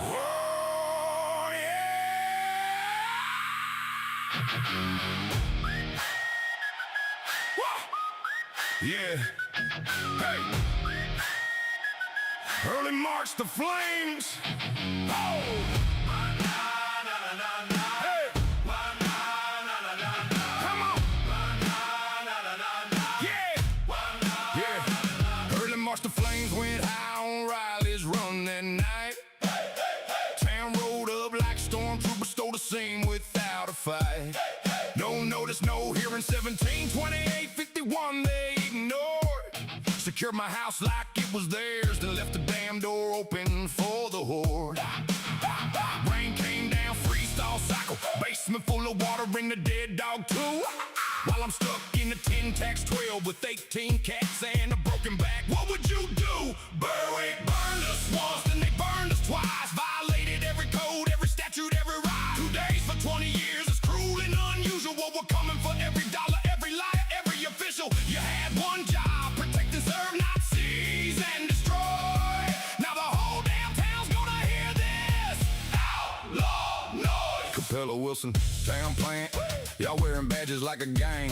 Oh, yeah. Yeah. Hey. Early March, the flames. Oh. Hey. Come on. Yeah. Yeah. Early March, the flames went high on Riley's run that night. Town rolled up like stormtroopers, stole the scene without a fight. No notice, no hearing, 17, 28, 51, they ignored. Secured my house like it was theirs, then left the damn door open for the horde. Rain came down, freestyle cycle, basement full of water, bring the dead dog too. While I'm stuck in the 10 tax 12 with 18 cats and a broken back, what would you do? Berwick burned us once, then they burned us twice. Violated every code, every statute, every right. 2 days for 20 years is cruel and unusual. We're coming for every dollar, every liar, every official. You had one job, protect and serve, not seize and destroy. Now the whole damn town's gonna hear this outlaw noise. Capella Wilson, town plant, y'all wearing badges like a gang.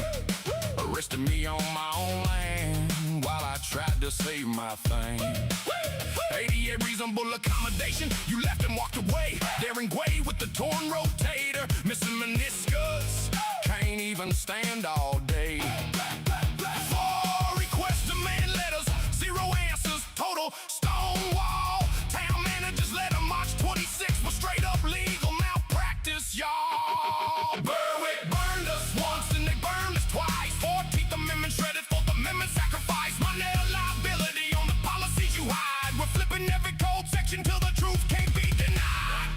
Arrested me on my own land while I tried to save my thing. 88 reasonable accommodation, you left and walked away. Daring Gway with the torn rotator, missing meniscus, can't even stand all day. 4 requests, demand letters, 0 answers, total stonewall. Town managers let them March 26 for straight up legal malpractice, y'all. Berwick burned us once, then they burned us twice. 14th Amendment shredded, 4th Amendment sacrifice. Money liability on the policies you hide. We're flipping every code section till the truth can't be denied.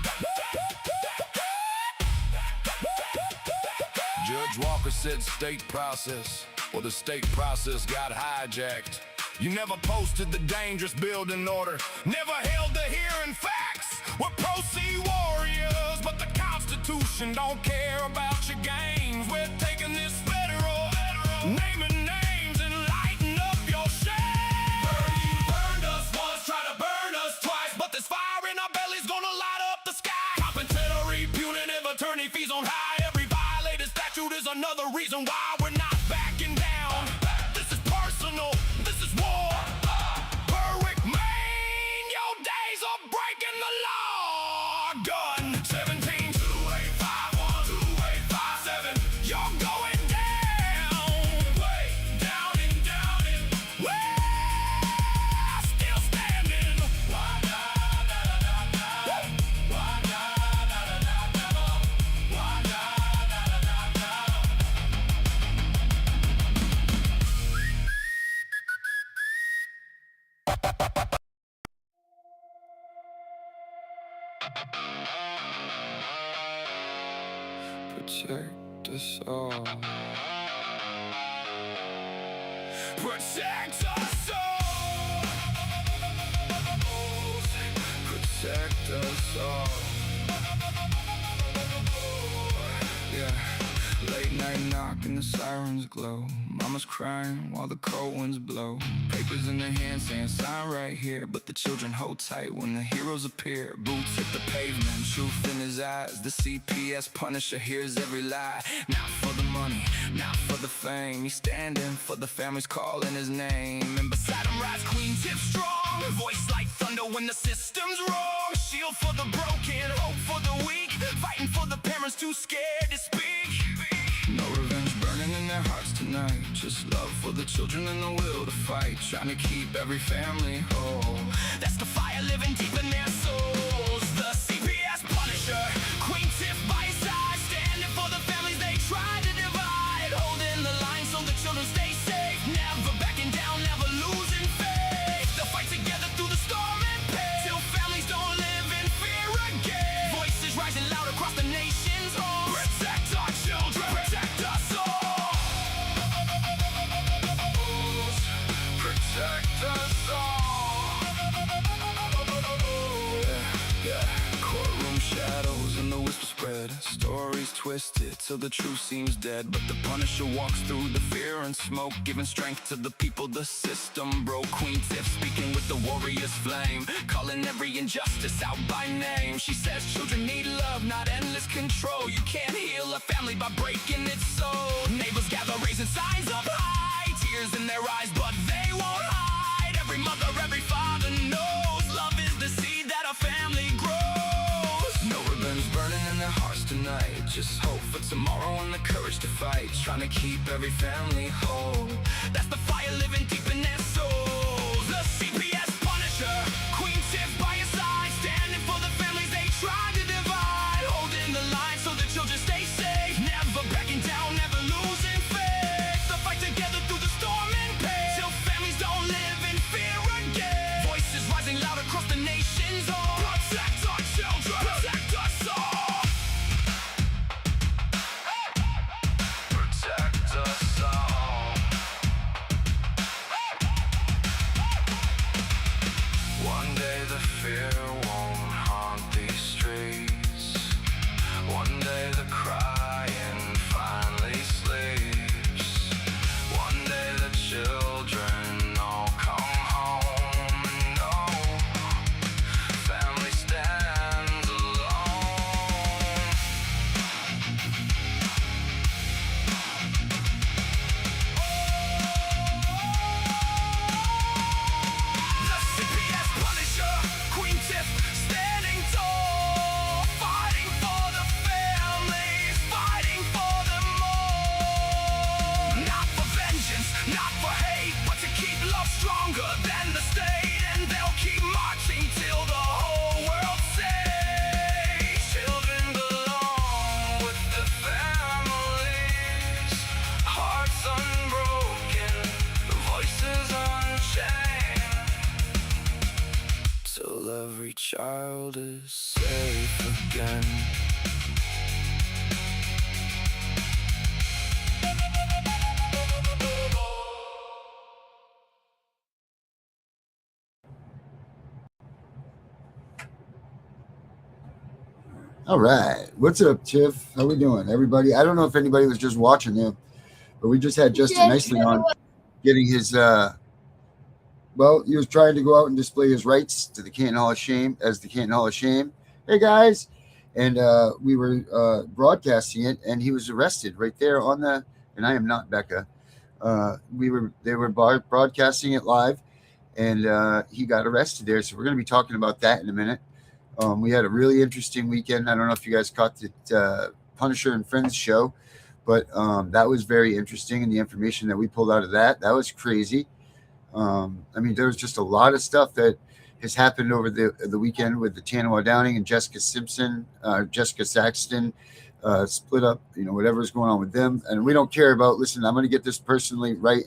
Judge Walker said state process, well, the state process got hijacked. You never posted the dangerous building order, never held the hearing facts. We're pro-C warriors, but the Constitution don't care about your games. We're taking this federal, naming names and lighting up your shame. You burned us once, try to burn us twice, but this fire in our belly's gonna light up the sky. Compensatory, punitive attorney fees on high. Every violated statute is another reason why we're not backing down. This is personal, this is war. Berwick, Maine, your days of breaking the law. Gun 17, 2851, 2857. You're going down, way down and we're still standing. Protect us all. Protect us all. Protect us all. Yeah. Late night knock and the sirens glow. Mama's crying while the cold winds blow. Papers in their hands saying sign right here, but the children hold tight when the heroes appear. Boots hit the pavement, truth in his eyes. The CPS Punisher hears every lie. Not for the money, not for the fame. He's standing for the families calling his name. And beside him rides Queen Tiff strong, voice like thunder when the system's wrong. Shield for the broken, hope for the weak, fighting for the parents too scared to speak. No revenge burning in their hearts tonight, just love for the children and the will to fight, trying to keep every family whole. That's the fire living deep in their souls. The CPS Punisher, Queen Tiff by his side, standing for the families they tried to divide, holding the line so the children stay safe, never backing down, never losing faith. They'll fight together through the storm and pain, till families don't live in fear again. Voices rising loud across the nation's home. Protect our children, protect us all. Protect us all. twisted till the truth seems dead. But the Punisher walks through the fear and smoke, giving strength to the people the system broke. Queen Tiff speaking with the warrior's flame, calling every injustice out by name. She says children need love, not endless control. You can't heal a family by breaking its soul. Neighbors gather raising signs up high, tears in their eyes but they won't hide. Every mother, every father knows love is the seed that a family grows. No ribbons burning in their hearts tonight, just hope for tomorrow and the courage to fight. Trying to keep every family whole, that's the fire living deep in their souls. The CPS Punisher, Queen Tiff by your side, standing for the families they tried to divide, holding the line so the children stay safe, never backing down, never losing faith. The fight together through the storm and pain, till families don't live in fear again. Voices rising loud across the nation's all. Protect our children, protect us all. Protect us all. One day the fear won't haunt these streets. One day the crying finally sleeps. One day the children all come home and know family stands alone. The CPS Punisher, Queen Tiff standing tall, fighting for the families, fighting for them all. Not for vengeance, not for hate, but to keep love stronger than the state. And they'll keep marching till the whole world says children belong with the families. Hearts unbroken, voices unchained, till every child is safe again. All right. What's up, Tiff? How we doing, everybody? I don't know if anybody was just watching there, but we just had Justin Nicely on getting his well, he was trying to go out and display his rights to the Canton Hall of Shame as the Canton Hall of Shame. Hey guys. And we were broadcasting it, and he was arrested right there on the, and I am not Becca. They were broadcasting it live, and he got arrested there. So we're going to be talking about that in a minute. We had a really interesting weekend. I don't know if you guys caught the Punisher and Friends show, but that was very interesting. And the information that we pulled out of that was crazy. I mean, there was just a lot of stuff that has happened over the weekend with the Tanawa Downing and Jessica Saxton split up, whatever's going on with them. And we don't care about, listen, I'm going to get this personally right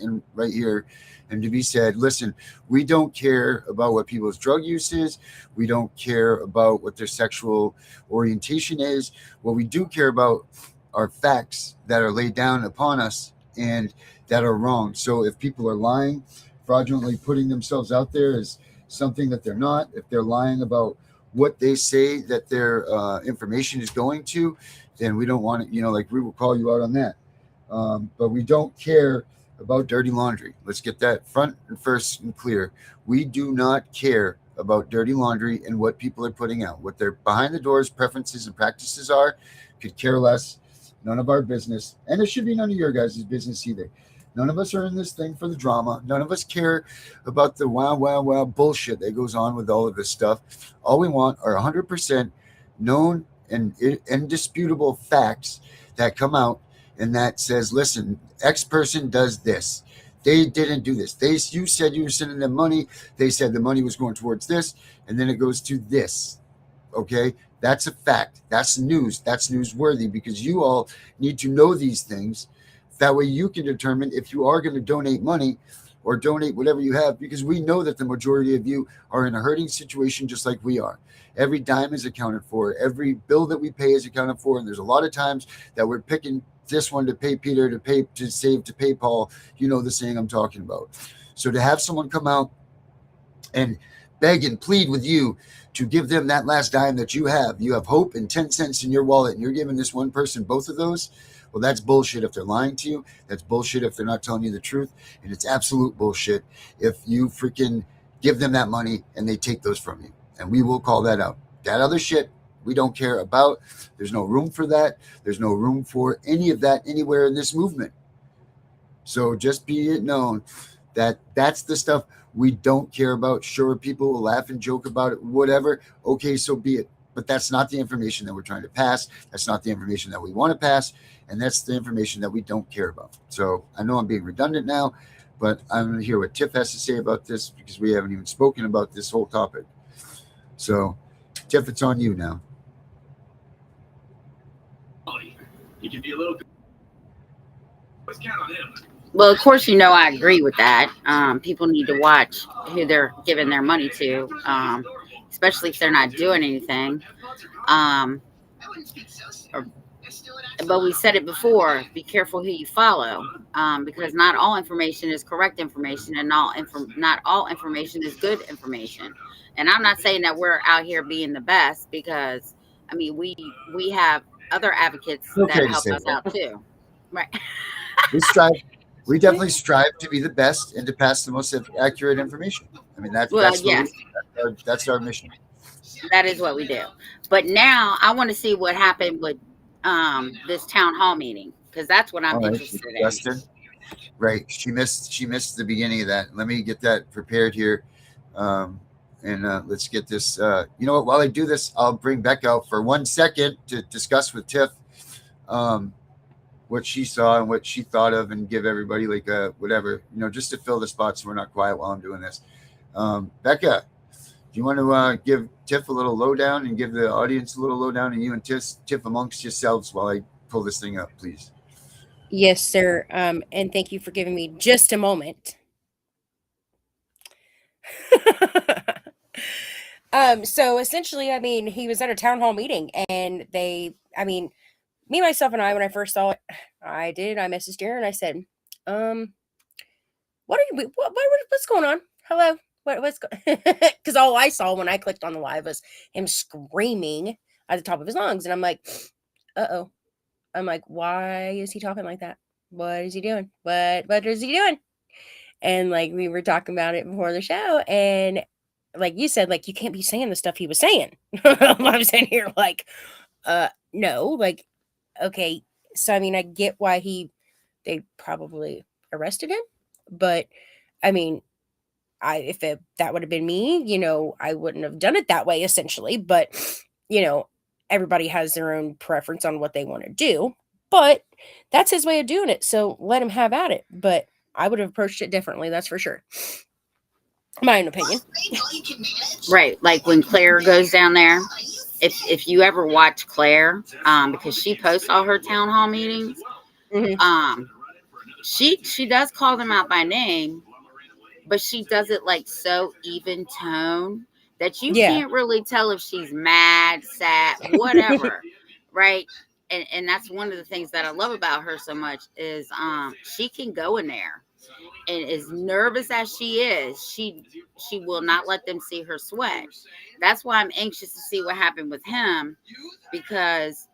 here. And to be said, listen, we don't care about what people's drug use is. We don't care about what their sexual orientation is. What we do care about are facts that are laid down upon us and that are wrong. So if people are lying, fraudulently putting themselves out there as something that they're not, if they're lying about what they say that their information is going to, then we don't want it, like we will call you out on that. But we don't care about dirty laundry. Let's get that front and first and clear. We do not care about dirty laundry and what people are putting out. What their behind the doors preferences and practices are, could care less. None of our business. And it should be none of your guys' business either. None of us are in this thing for the drama. None of us care about the wow bullshit that goes on with all of this stuff. All we want are 100% known and indisputable facts that come out and that says, listen, X person does this. They didn't do this. You said you were sending them money. They said the money was going towards this, and then it goes to this. Okay? That's a fact. That's news. That's newsworthy because you all need to know these things. That way you can determine if you are going to donate money or donate whatever you have, because we know that the majority of you are in a hurting situation just like we are. Every dime is accounted for. Every bill that we pay is accounted for. And there's a lot of times that we're picking this one to pay Peter, to save, to pay Paul. You know the saying I'm talking about. So to have someone come out and beg and plead with you to give them that last dime that you have. You have hope and 10 cents in your wallet, and you're giving this one person both of those. Well, that's bullshit if they're lying to you. That's bullshit if they're not telling you the truth. And it's absolute bullshit if you freaking give them that money and they take those from you. And we will call that out. That other shit, we don't care about. There's no room for that. There's no room for any of that anywhere in this movement. So just be it known that that's the stuff we don't care about. Sure, people will laugh and joke about it, whatever. Okay, so be it. But that's not the information that we're trying to pass. That's not the information that we want to pass. And that's the information that we don't care about. So I know I'm being redundant now, but I'm going to hear what Tiff has to say about this because we haven't even spoken about this whole topic. So, Tiff, it's on you now. You can be a little. Let's count on him. Well, of course, I agree with that. People need to watch who they're giving their money to, especially if they're not doing anything. But we said it before, be careful who you follow, because not all information is correct information, and not all information is good information. And I'm not saying that we're out here being the best, because, we have other advocates that help us out too. Right. We definitely strive to be the best and to pass the most accurate information. That's our mission. That is what we do. But now I want to see what happened with this town hall meeting, because that's what I'm interested in. Right. She missed the beginning of that. Let me get that prepared here. And let's get this. You know what? While I do this, I'll bring Beck out for 1 second to discuss with Tiff what she saw and what she thought of, and give everybody like whatever, just to fill the spots so we're not quiet while I'm doing this. Becca, do you want to give Tiff a little lowdown and give the audience a little lowdown, and you and Tiff amongst yourselves while I pull this thing up, please? Yes, sir. And thank you for giving me just a moment. So essentially, he was at a town hall meeting, and me, myself, and I, when I first saw it, I messaged Aaron. I said, what's going on? Hello? What's because all I saw when I clicked on the live was him screaming at the top of his lungs. And I'm like, uh-oh. I'm like, why is he talking like that? What is he doing? What is he doing? And we were talking about it before the show, and like you said, you can't be saying the stuff he was saying. I'm sitting here no, okay. So I get why they probably arrested him, but if that would have been me, I wouldn't have done it that way, essentially. But everybody has their own preference on what they want to do, but that's his way of doing it, so let him have at it. But I would have approached it differently, that's for sure. My own opinion. Right, like when Claire goes down there, if you ever watch Claire, because she posts all her town hall meetings, she does call them out by name, but she does it so even tone that you can't really tell if she's mad, sad, whatever. Right. And that's one of the things that I love about her so much is she can go in there, and as nervous as she is, she will not let them see her sweat. That's why I'm anxious to see what happened with him, because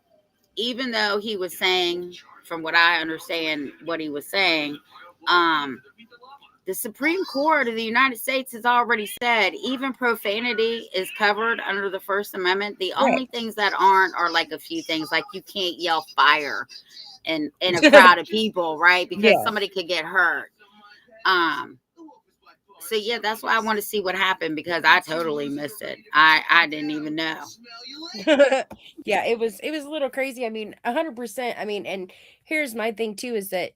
even though he was saying, from what I understand, what he was saying, the Supreme Court of the United States has already said even profanity is covered under the First Amendment. The only things that aren't are a few things, like you can't yell fire in a crowd of people, right? Because somebody could get hurt. So yeah, that's why I want to see what happened, because I totally missed it. I didn't even know. Yeah, it was a little crazy. 100%. And here's my thing too, is that,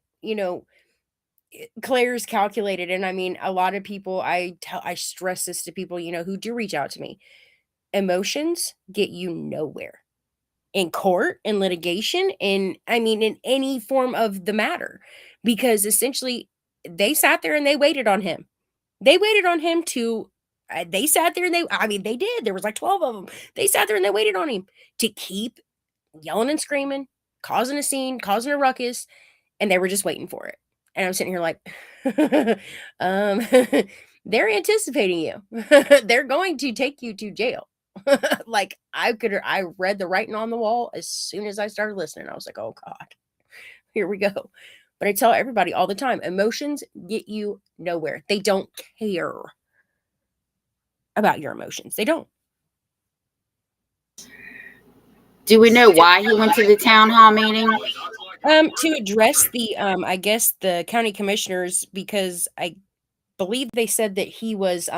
Claire's calculated. And a lot of people, I stress this to people, who do reach out to me. Emotions get you nowhere in court, in litigation, in any form of the matter, because essentially they sat there and they waited on him. They waited on him to, they sat there and they did. There was 12 of them. They sat there and they waited on him to keep yelling and screaming, causing a scene, causing a ruckus, and they were just waiting for it. And I'm sitting here they're anticipating you. They're going to take you to jail. Like I read the writing on the wall as soon as I started listening. I was like, oh God, here we go. But I tell everybody all the time, emotions get you nowhere. They don't care about your emotions. They don't. Do we know why he went to the town hall meeting? To address the I guess the county commissioners, because I believe they said that he was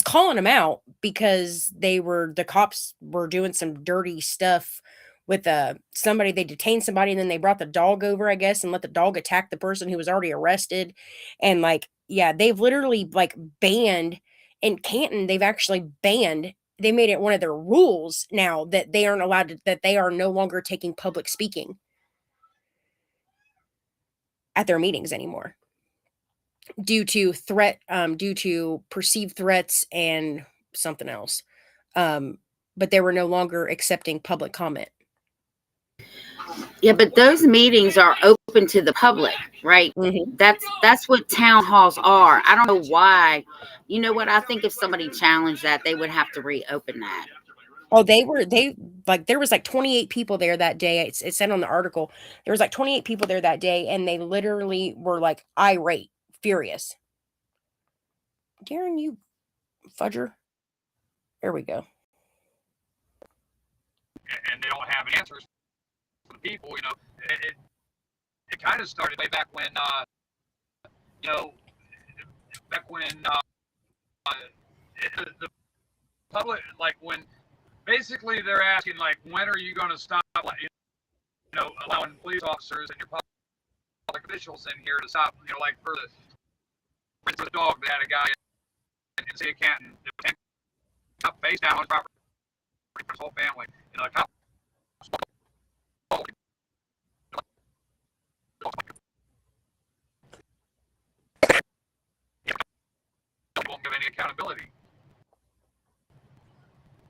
calling them out because the cops were doing some dirty stuff with somebody. They detained somebody and then they brought the dog over, I guess, and let the dog attack the person who was already arrested. And like, yeah, they've literally like banned in Canton, they've actually banned, they made it one of their rules now that they aren't allowed to, that they are no longer taking public speaking at their meetings anymore due to perceived threats and something else. But they were no longer accepting public comment. Yeah, but those meetings are open to the public, right? Mm-hmm. That's what town halls are. I don't know why. You know what? I think if somebody challenged that, they would have to reopen that. Oh, there was like 28 people there that day. It said on the article, there was like 28 people there that day, and they literally were like irate, furious. Darren, you fudger. There we go. And they don't have answers for the people. You know, it kind of started way back when, the public, like when basically they're asking, like, when are you going to stop, allowing police officers and your public officials in here to stop, like for the dog, they had a guy in City of Canton that was up face down on his property for his whole family. A cop won't give any accountability.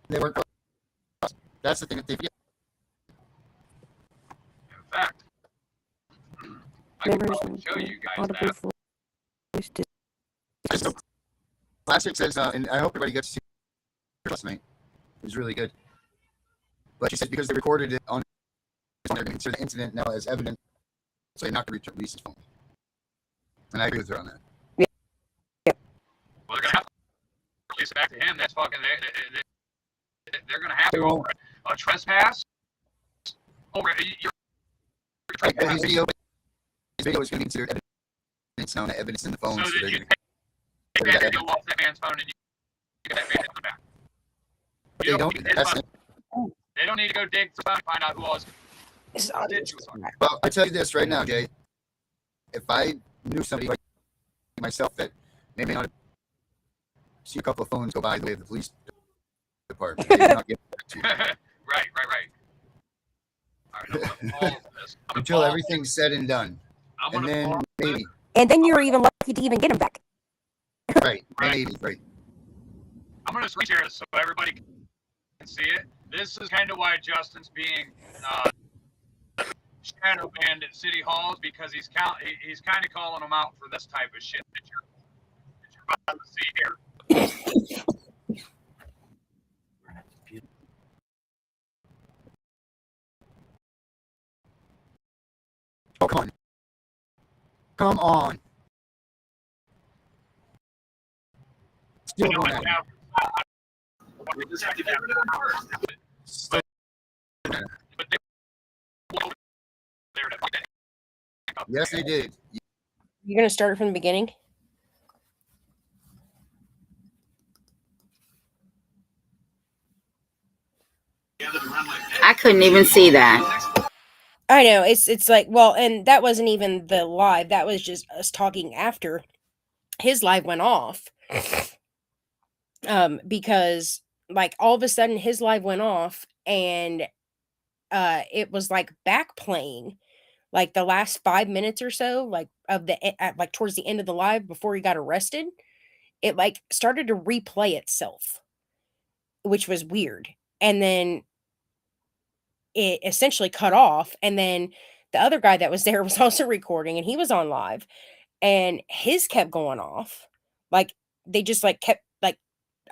They work. That's the thing that they forget. In fact, I can probably show you guys that. So, Classic says, and I hope everybody gets to see it last night. It was really good. But she said because they recorded it on, they're going to consider the incident now as evidence, so they're not going to release his phone. And I agree with her on that. Yeah. Well, they're going to have to release it back to him. That's fucking. They're going to have to over a trespass. Over your trespass. His video is going to be considered evidence now, evidence in the phone. So that you take that video off that man's phone and you get that man back. They don't. They don't need to go dig for and find out who was. Well, I tell you this right now, Jay. If I knew somebody like myself that maybe not see a couple of phones go by the way of the police department, they not get back to you. Right. All right, all of this. Until everything's said and done, and then maybe. And then you're even lucky to even get him back. Right. Maybe. Right. I'm going to screen share this so everybody can see it. This is kind of why Justin's being shadow banned at city halls, because he's kind of calling them out for this type of shit that you're about to see here. Oh, come on. Still going at We just have to get rid of them first. But they there to fuck that. Yes, they did. You're going to start from the beginning? I couldn't even see that. I know. It's like, well, and that wasn't even the live. That was just us talking after his live went off. Because like all of a sudden his live went off and it was like back playing like the last 5 minutes or so, like of like towards the end of the live before he got arrested. It like started to replay itself, which was weird. And then it essentially cut off. And then the other guy that was there was also recording and he was on live and his kept going off. Like they just like kept like,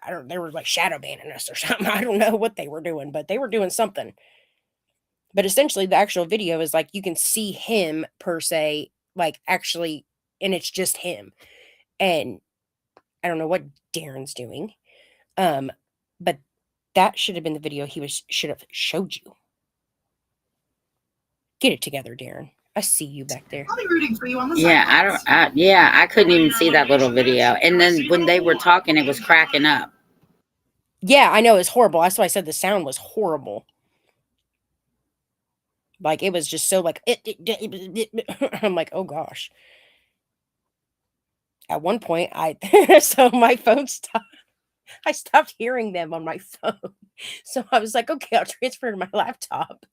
I don't, they were like shadow banning us or something. I don't know what they were doing, but they were doing something. But essentially the actual video is like, you can see him per se, like actually, and it's just him. And I don't know what Darren's doing. But that should have been the video should have showed you. Get it together, Darren. I see you back there. I'll be rooting for you on the I couldn't even see that little video. And then when they were talking, it was cracking up. Yeah, I know, it's horrible. That's why I said the sound was horrible. Like, it was just so like, I'm like, oh gosh. At one point, so my phone stopped. I stopped hearing them on my phone. So I was like, okay, I'll transfer to my laptop.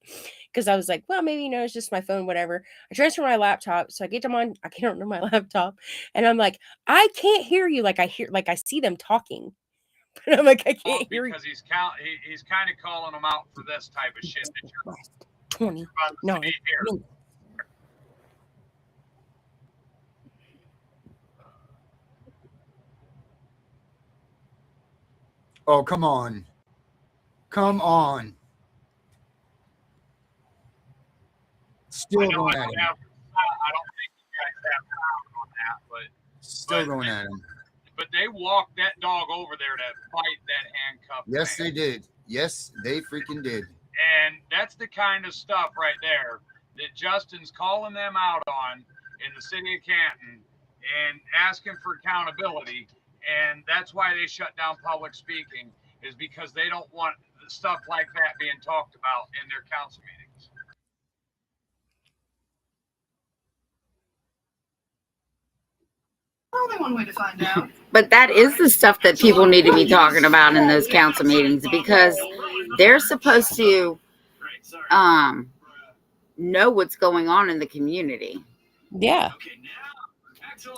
Because I was like, well, maybe, it's just my phone, whatever. I transfer my laptop. So I get onto my laptop. And I'm like, I can't hear you. Like I see them talking. And I'm like, I can't hear you. Because he's kind of calling them out for this type of shit that you're 29 minutes. Oh, come on. Come on. Still going at him. I don't think you guys have power on that, but still going at him. But they walked that dog over there to fight that handcuff. Yes, they did. Yes, they freaking did. And that's the kind of stuff right there that Justin's calling them out on in the city of Canton and asking for accountability. And that's why they shut down public speaking, is because they don't want stuff like that being talked about in their council meetings. Only one way to find out. But that is the stuff that people need to be talking about in those council meetings, because they're supposed to know what's going on in the community. Yeah.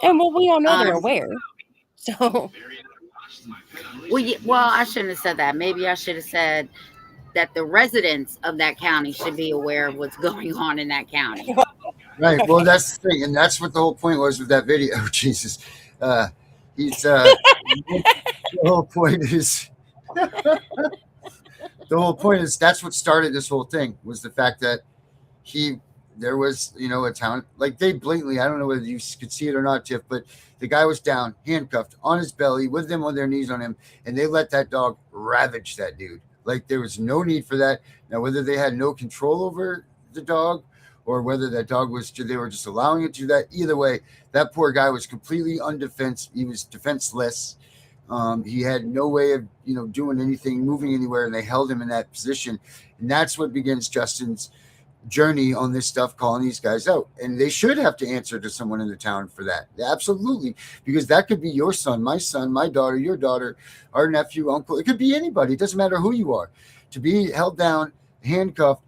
And well, we all know they're aware. So well, I shouldn't have said that. Maybe I should have said that the residents of that county should be aware of what's going on in that county. Right. Well, that's the thing, and that's what the whole point was with that video. Jesus, the whole point is that's what started this whole thing, was the fact that there was a town, like, they blatantly, I don't know whether you could see it or not, Tiff, but the guy was down, handcuffed on his belly with them on their knees on him, and they let that dog ravage that dude. Like, there was no need for that. Now, whether they had no control over the dog, or whether that dog they were just allowing it to do that. Either way, that poor guy was completely undefense. He was defenseless. He had no way of, doing anything, moving anywhere, and they held him in that position. And that's what begins Justin's journey on this stuff, calling these guys out. And they should have to answer to someone in the town for that. Absolutely. Because that could be your son, my daughter, your daughter, our nephew, uncle. It could be anybody. It doesn't matter who you are. To be held down, handcuffed,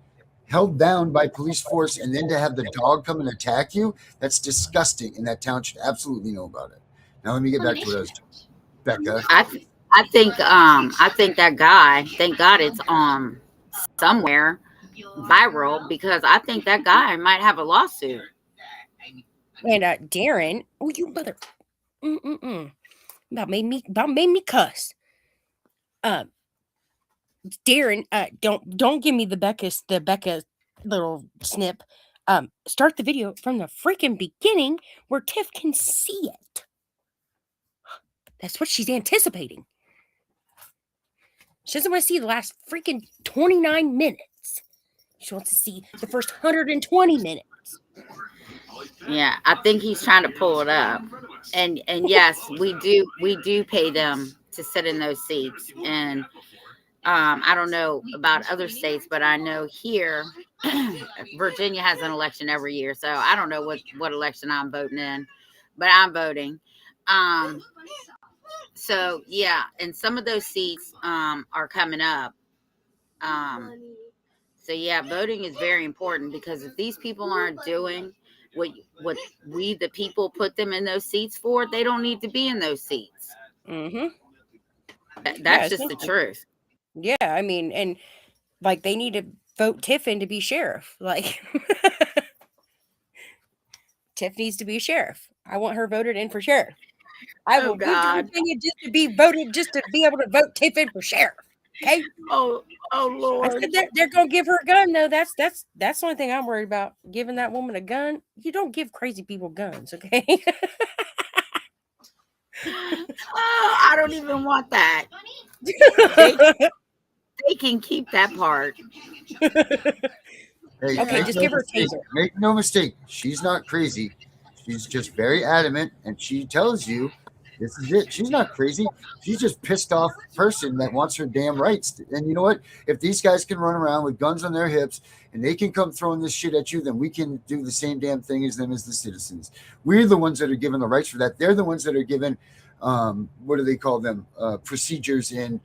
held down by police force, and then to have the dog come and attack you, that's disgusting, and that town should absolutely know about it. Now let me get back to what I was doing. Becca. I think that guy, thank God it's somewhere viral, because I think that guy might have a lawsuit. And Darren, oh, you mother, about made me cuss. Darren, don't give me the Becca little snip. Start the video from the freaking beginning where Tiff can see it. That's what she's anticipating. She doesn't want to see the last freaking 29 minutes. She wants to see the first 120 minutes. Yeah, I think he's trying to pull it up. And yes, we do pay them to sit in those seats. And I don't know about other states, but I know here Virginia has an election every year. So I don't know what election I'm voting in, but I'm voting. So yeah, and some of those seats are coming up. So yeah, voting is very important, because if these people aren't doing what we the people put them in those seats for, they don't need to be in those seats. Mm-hmm. That's just the truth. Yeah, I mean, and like, they need to vote Tiff in to be sheriff. Like, Tiff needs to be sheriff. I want her voted in for sheriff. I Oh will move to God. Virginia just to be voted, just to be able to vote Tiffin for sheriff. Okay. Oh I Lord. said they're gonna give her a gun though. That's the only thing I'm worried about. Giving that woman a gun. You don't give crazy people guns, okay? Oh, I don't even want that. They they can keep that part. Hey, Okay, make just no give her a mistake. taser. Make no mistake. She's not crazy. She's just very adamant, and she tells you this is it. She's not crazy. She's just pissed off person that wants her damn rights. And you know what? If these guys can run around with guns on their hips and they can come throwing this shit at you, then we can do the same damn thing as them as the citizens. We're the ones that are given the rights for that. They're the ones that are given what do they call them? Procedures and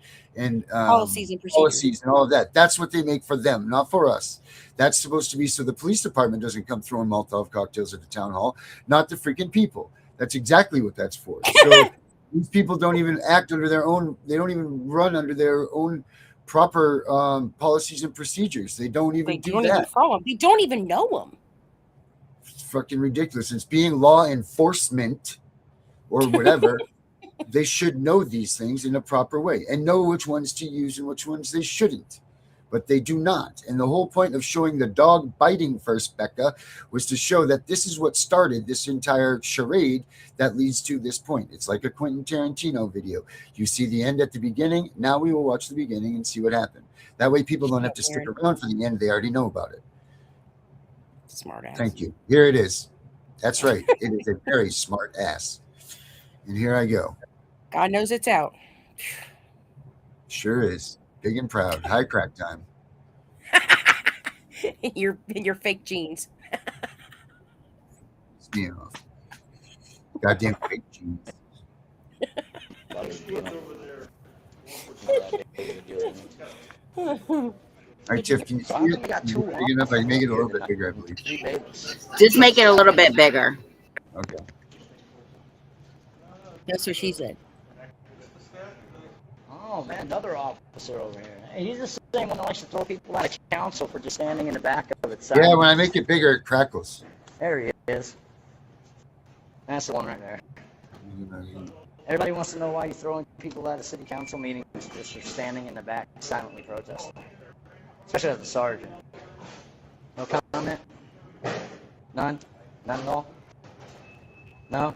Policies and procedures. policies and all of that. That's what they make for them, not for us. That's supposed to be so the police department doesn't come throwing Molotov cocktails at the town hall, not the freaking people. That's exactly what that's for. So these people don't even act under their own, they don't even run under their own proper policies and procedures. They don't even They do don't that. even follow them. They don't even know them. It's fucking ridiculous. It's being law enforcement or whatever. They should know these things in a proper way and know which ones to use and which ones they shouldn't. But they do not. And the whole point of showing the dog biting first, Becca, was to show that this is what started this entire charade that leads to this point. It's like a Quentin Tarantino video. You see the end at the beginning. Now we will watch the beginning and see what happened. That way people don't have to stick around for the end. They already know about it. Smart ass. Thank you. Here it is. That's right. It is a very smart ass. And here I go. God knows it's out. Sure is. Big and proud. High crack time. your fake jeans. You know, goddamn fake jeans. All right, Tiff, can you see it? Big enough? I can make it a little bit bigger, I believe. Just make it a little bit bigger. Okay. That's what she said. Oh man, another officer over here. Hey, he's the same one that likes to throw people out of council for just standing in the back of it. Yeah, when I make it bigger, it crackles. There he is. That's the one right there. Everybody wants to know why you're throwing people out of city council meetings just for standing in the back silently protesting. Especially as the sergeant. No comment? None? None at all? No?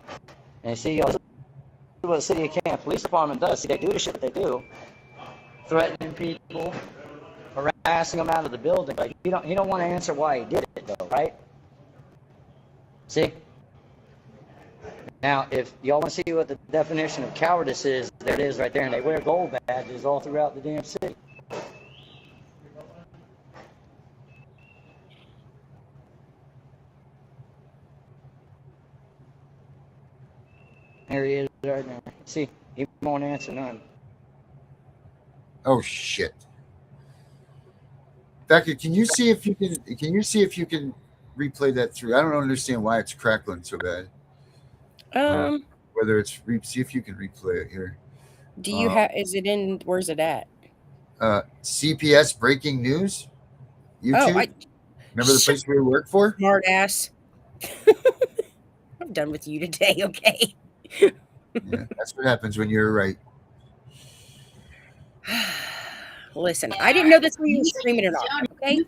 And you see, what the city of Camp Police Department does, see, they do the shit that they do. Threatening people, harassing them out of the building, but you don't want to answer why he did it though, right? See? Now, if y'all want to see what the definition of cowardice is, there it is right there, and they wear gold badges all throughout the damn city. There he is right there. See, he won't answer none. Oh shit. Becca, can you see if you can replay that through? I don't understand why it's crackling so bad. Whether it's see if you can replay it here. Do you have? Is it in? Where's it at? CPS breaking news. YouTube. Remember the place we work for? Smart ass. I'm done with you today. Okay. Yeah, that's what happens when you're right. Listen, I didn't know that's where you were screaming it off. Okay.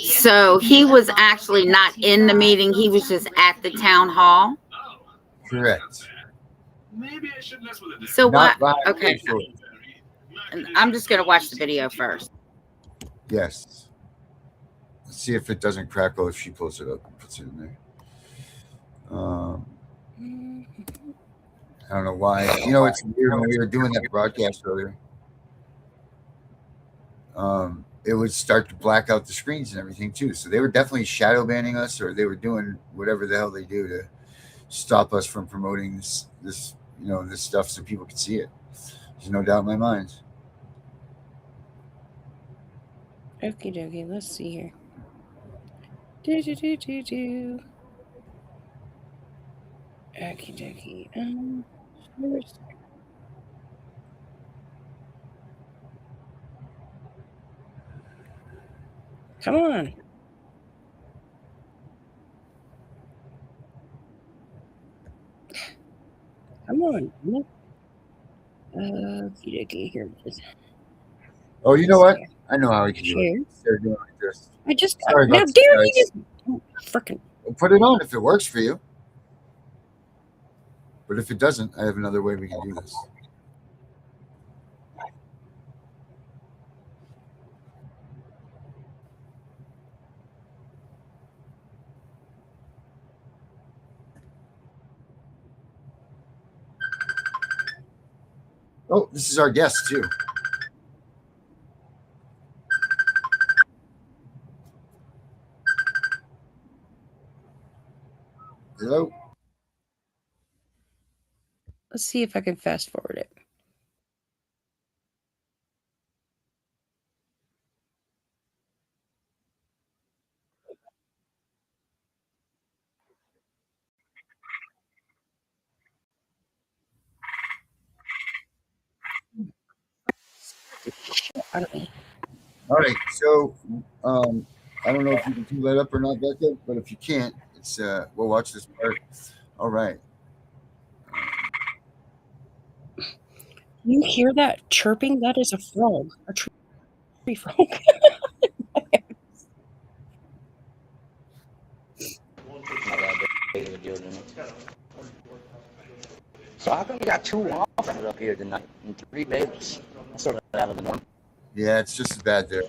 So he was actually not in the meeting. He was just at the town hall. Correct. Maybe I should mess with it. So Not what? by Okay. official. I'm just gonna watch the video first. Yes. Let's see if it doesn't crackle if she pulls it up and puts it in there. I don't know why. You know, it's weird when we were doing that broadcast earlier. It would start to black out the screens and everything too. So they were definitely shadow banning us, or they were doing whatever the hell they do to stop us from promoting this stuff so people could see it. There's no doubt in my mind. Okie dokie. Let's see here. Okie dokie. Come on. Come Come on. Okay, here it is. Oh, you know what? I know how we can do Share. it. They're doing like this. I just Sorry now, about dare this, you guys. just freaking. Put it on if it works for you. But if it doesn't, I have another way we can do this. Oh, this is our guest too. Hello. Let's see if I can fast forward it. I don't know. All right. So, I don't know if you can pull that up or not, Becca. But if you can't, it's we'll watch this part. All right. You hear that chirping? That is a frog. A tree frog. Not that big of a deal to me. So how come you got 2 orphans up here tonight and 3 babies? That's sort of out of the norm. Yeah, it's just as bad there.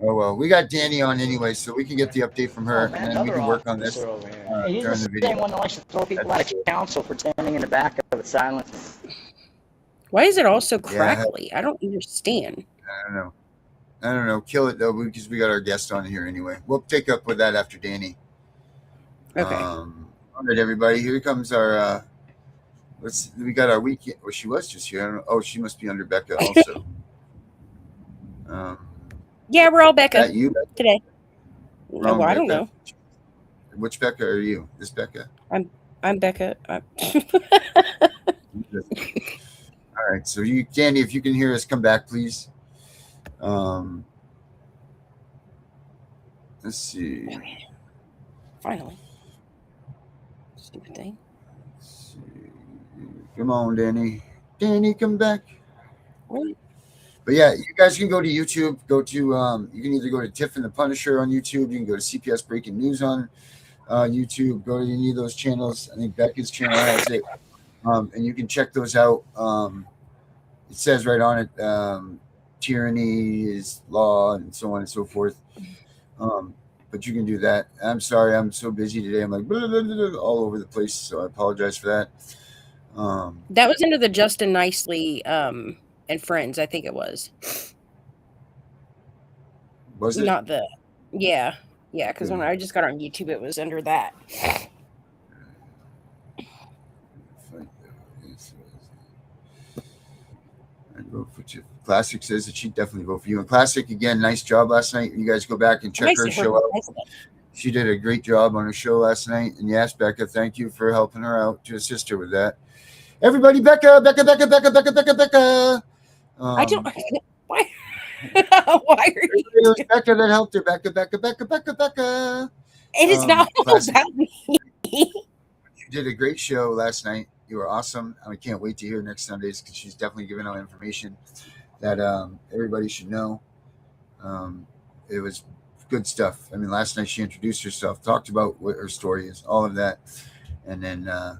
Oh well, we got Danny on anyway, so we can get the update from her, and then we can work on this Over here. Hey, he's during the the video. same one that likes to throw people out of council for standing in the back of it silently. Why is it all so crackly? I don't understand. I don't know. Kill it though, because we got our guest on here anyway. We'll take up with that after Danny. Okay. All right, everybody. Here comes our. We got our weekend. Well, she was just here. I don't know. Oh, she must be under Becca also. Yeah, we're all Becca That you Becca? today. Wrong, Well, I don't Becca. know. Which Becca are you? This Becca. I'm Becca. All right. So you, Danny, if you can hear us, come back, please. Let's see. Okay. Finally. Stupid thing. Let's see. Come on, Danny. Danny, come back. What? But yeah, you guys can go to YouTube. Go to you can either go to Tiff and The Punisher on YouTube. You can go to CPS Breaking News on YouTube. Go to any of those channels. I think Becca's channel has it, and you can check those out. It says right on it, tyranny is law, and so on and so forth. But you can do that. I'm sorry, I'm so busy today. I'm like blah, blah, blah, blah, all over the place, so I apologize for that. That was under the Justin Nicely and Friends, I think it was. Was it? Not the. Yeah, because when I just got on YouTube, it was under that. I'd vote for Tiff. Classic says that she'd definitely vote for you. And Classic, again, nice job last night. You guys go back and check her show out. She did a great job on her show last night. And yes, Becca, thank you for helping her out to assist her with that. Everybody, Becca. I don't. Why? Why are you? It was Becca that helped her. Becca. It is not all about me. You did a great show last night. You were awesome. I can't wait to hear next Sundays because she's definitely giving out information that everybody should know. It was good stuff. I mean, last night she introduced herself, talked about what her story is, all of that, and then I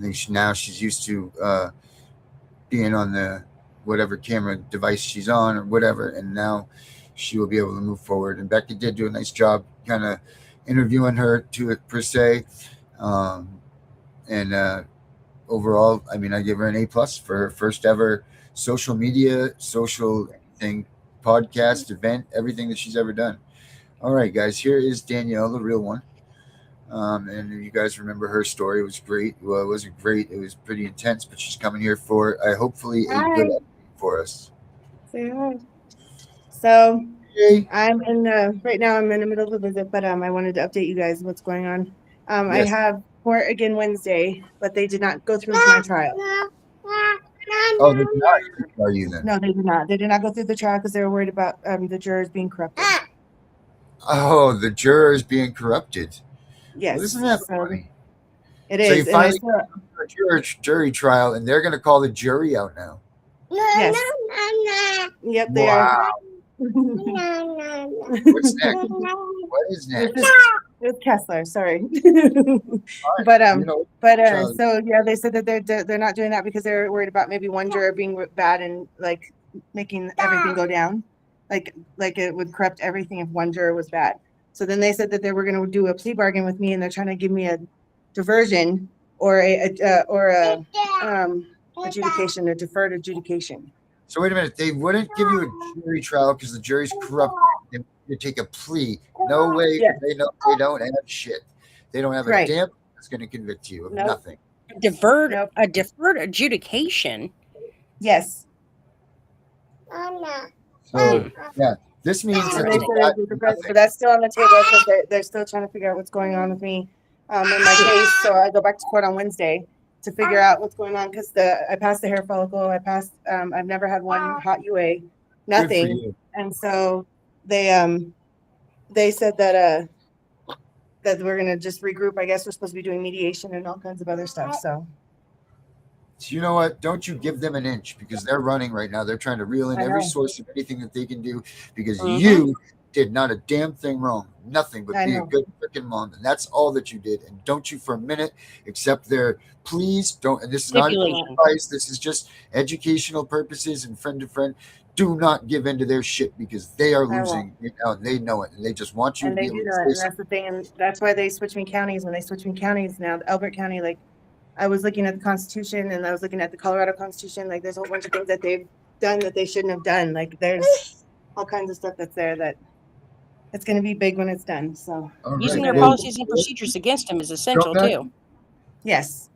think now she's used to being on the whatever camera device she's on or whatever, and now she will be able to move forward. And Becca did do a nice job kind of interviewing her to it per se, and overall, I mean, I give her an A+ for her first ever social media, social thing, podcast, event, everything that she's ever done. All right, guys, here is Danielle, the real one. And you guys remember her story. It was great. Well, it wasn't great. It was pretty intense, but she's coming here for hopefully a good update for us. Say hi. So Hey. I'm in right now I'm in the middle of a visit, but I wanted to update you guys what's going on. I Yes. have court again Wednesday, but they did not go through with my trial. Oh, they're not. Are you then? No, they did not. They did not go through the trial because they were worried about the jurors being corrupted. Oh, the jurors being corrupted. Yes. Well, isn't that So funny? It So you is. And I finally still, got a jury trial, and they're going to call the jury out now. yes. Yep, they Wow. are. What's next? What is next? It's Kessler, sorry. Fine. But You know, child. so yeah, they said that they're not doing that because they're worried about maybe one juror being bad and like making everything go down, like it would corrupt everything if one juror was bad. So then they said that they were going to do a plea bargain with me, and they're trying to give me a diversion or a adjudication, a deferred adjudication. So wait a minute. They wouldn't give you a jury trial because the jury's corrupt. They want you to take a plea. No way. Yes. They know they don't have shit. They don't have a Right. damn thing that's going to convict you of Nope. nothing. Deferred Nope. a deferred adjudication. Yes. So yeah, this means So that they they said got it'd be depressed, nothing. but that's still on the table because they're still trying to figure out what's going on with me in my case. So I go back to court on Wednesday to figure out what's going on because I passed the hair follicle. I passed. I've never had one hot UA, Good for nothing. you. And so they said that we're gonna just regroup. I guess we're supposed to be doing mediation and all kinds of other stuff. So So you know what? Don't you give them an inch because they're running right now. They're trying to reel in I every know. source of anything that they can do because Mhm. you did not a damn thing wrong. Nothing but I be a know. good freaking mom. And that's all that you did. And don't you for a minute accept their please don't. And this is not Stipulation. advice. This is just educational purposes and friend to friend. Do not give in to their shit because they are I won't. losing. They know it. And they just want you And to be they do able know it, to and say that's the thing, and that's why they switch me counties. When they switch me counties now, Elbert County, like I was looking at the Constitution and I was looking at the Colorado Constitution, like there's a whole bunch of things that they've done that they shouldn't have done. Like there's all kinds of stuff that's there that it's going to be big when it's done. So all Using right, their well, policies and procedures against them is go essential back, too. yes,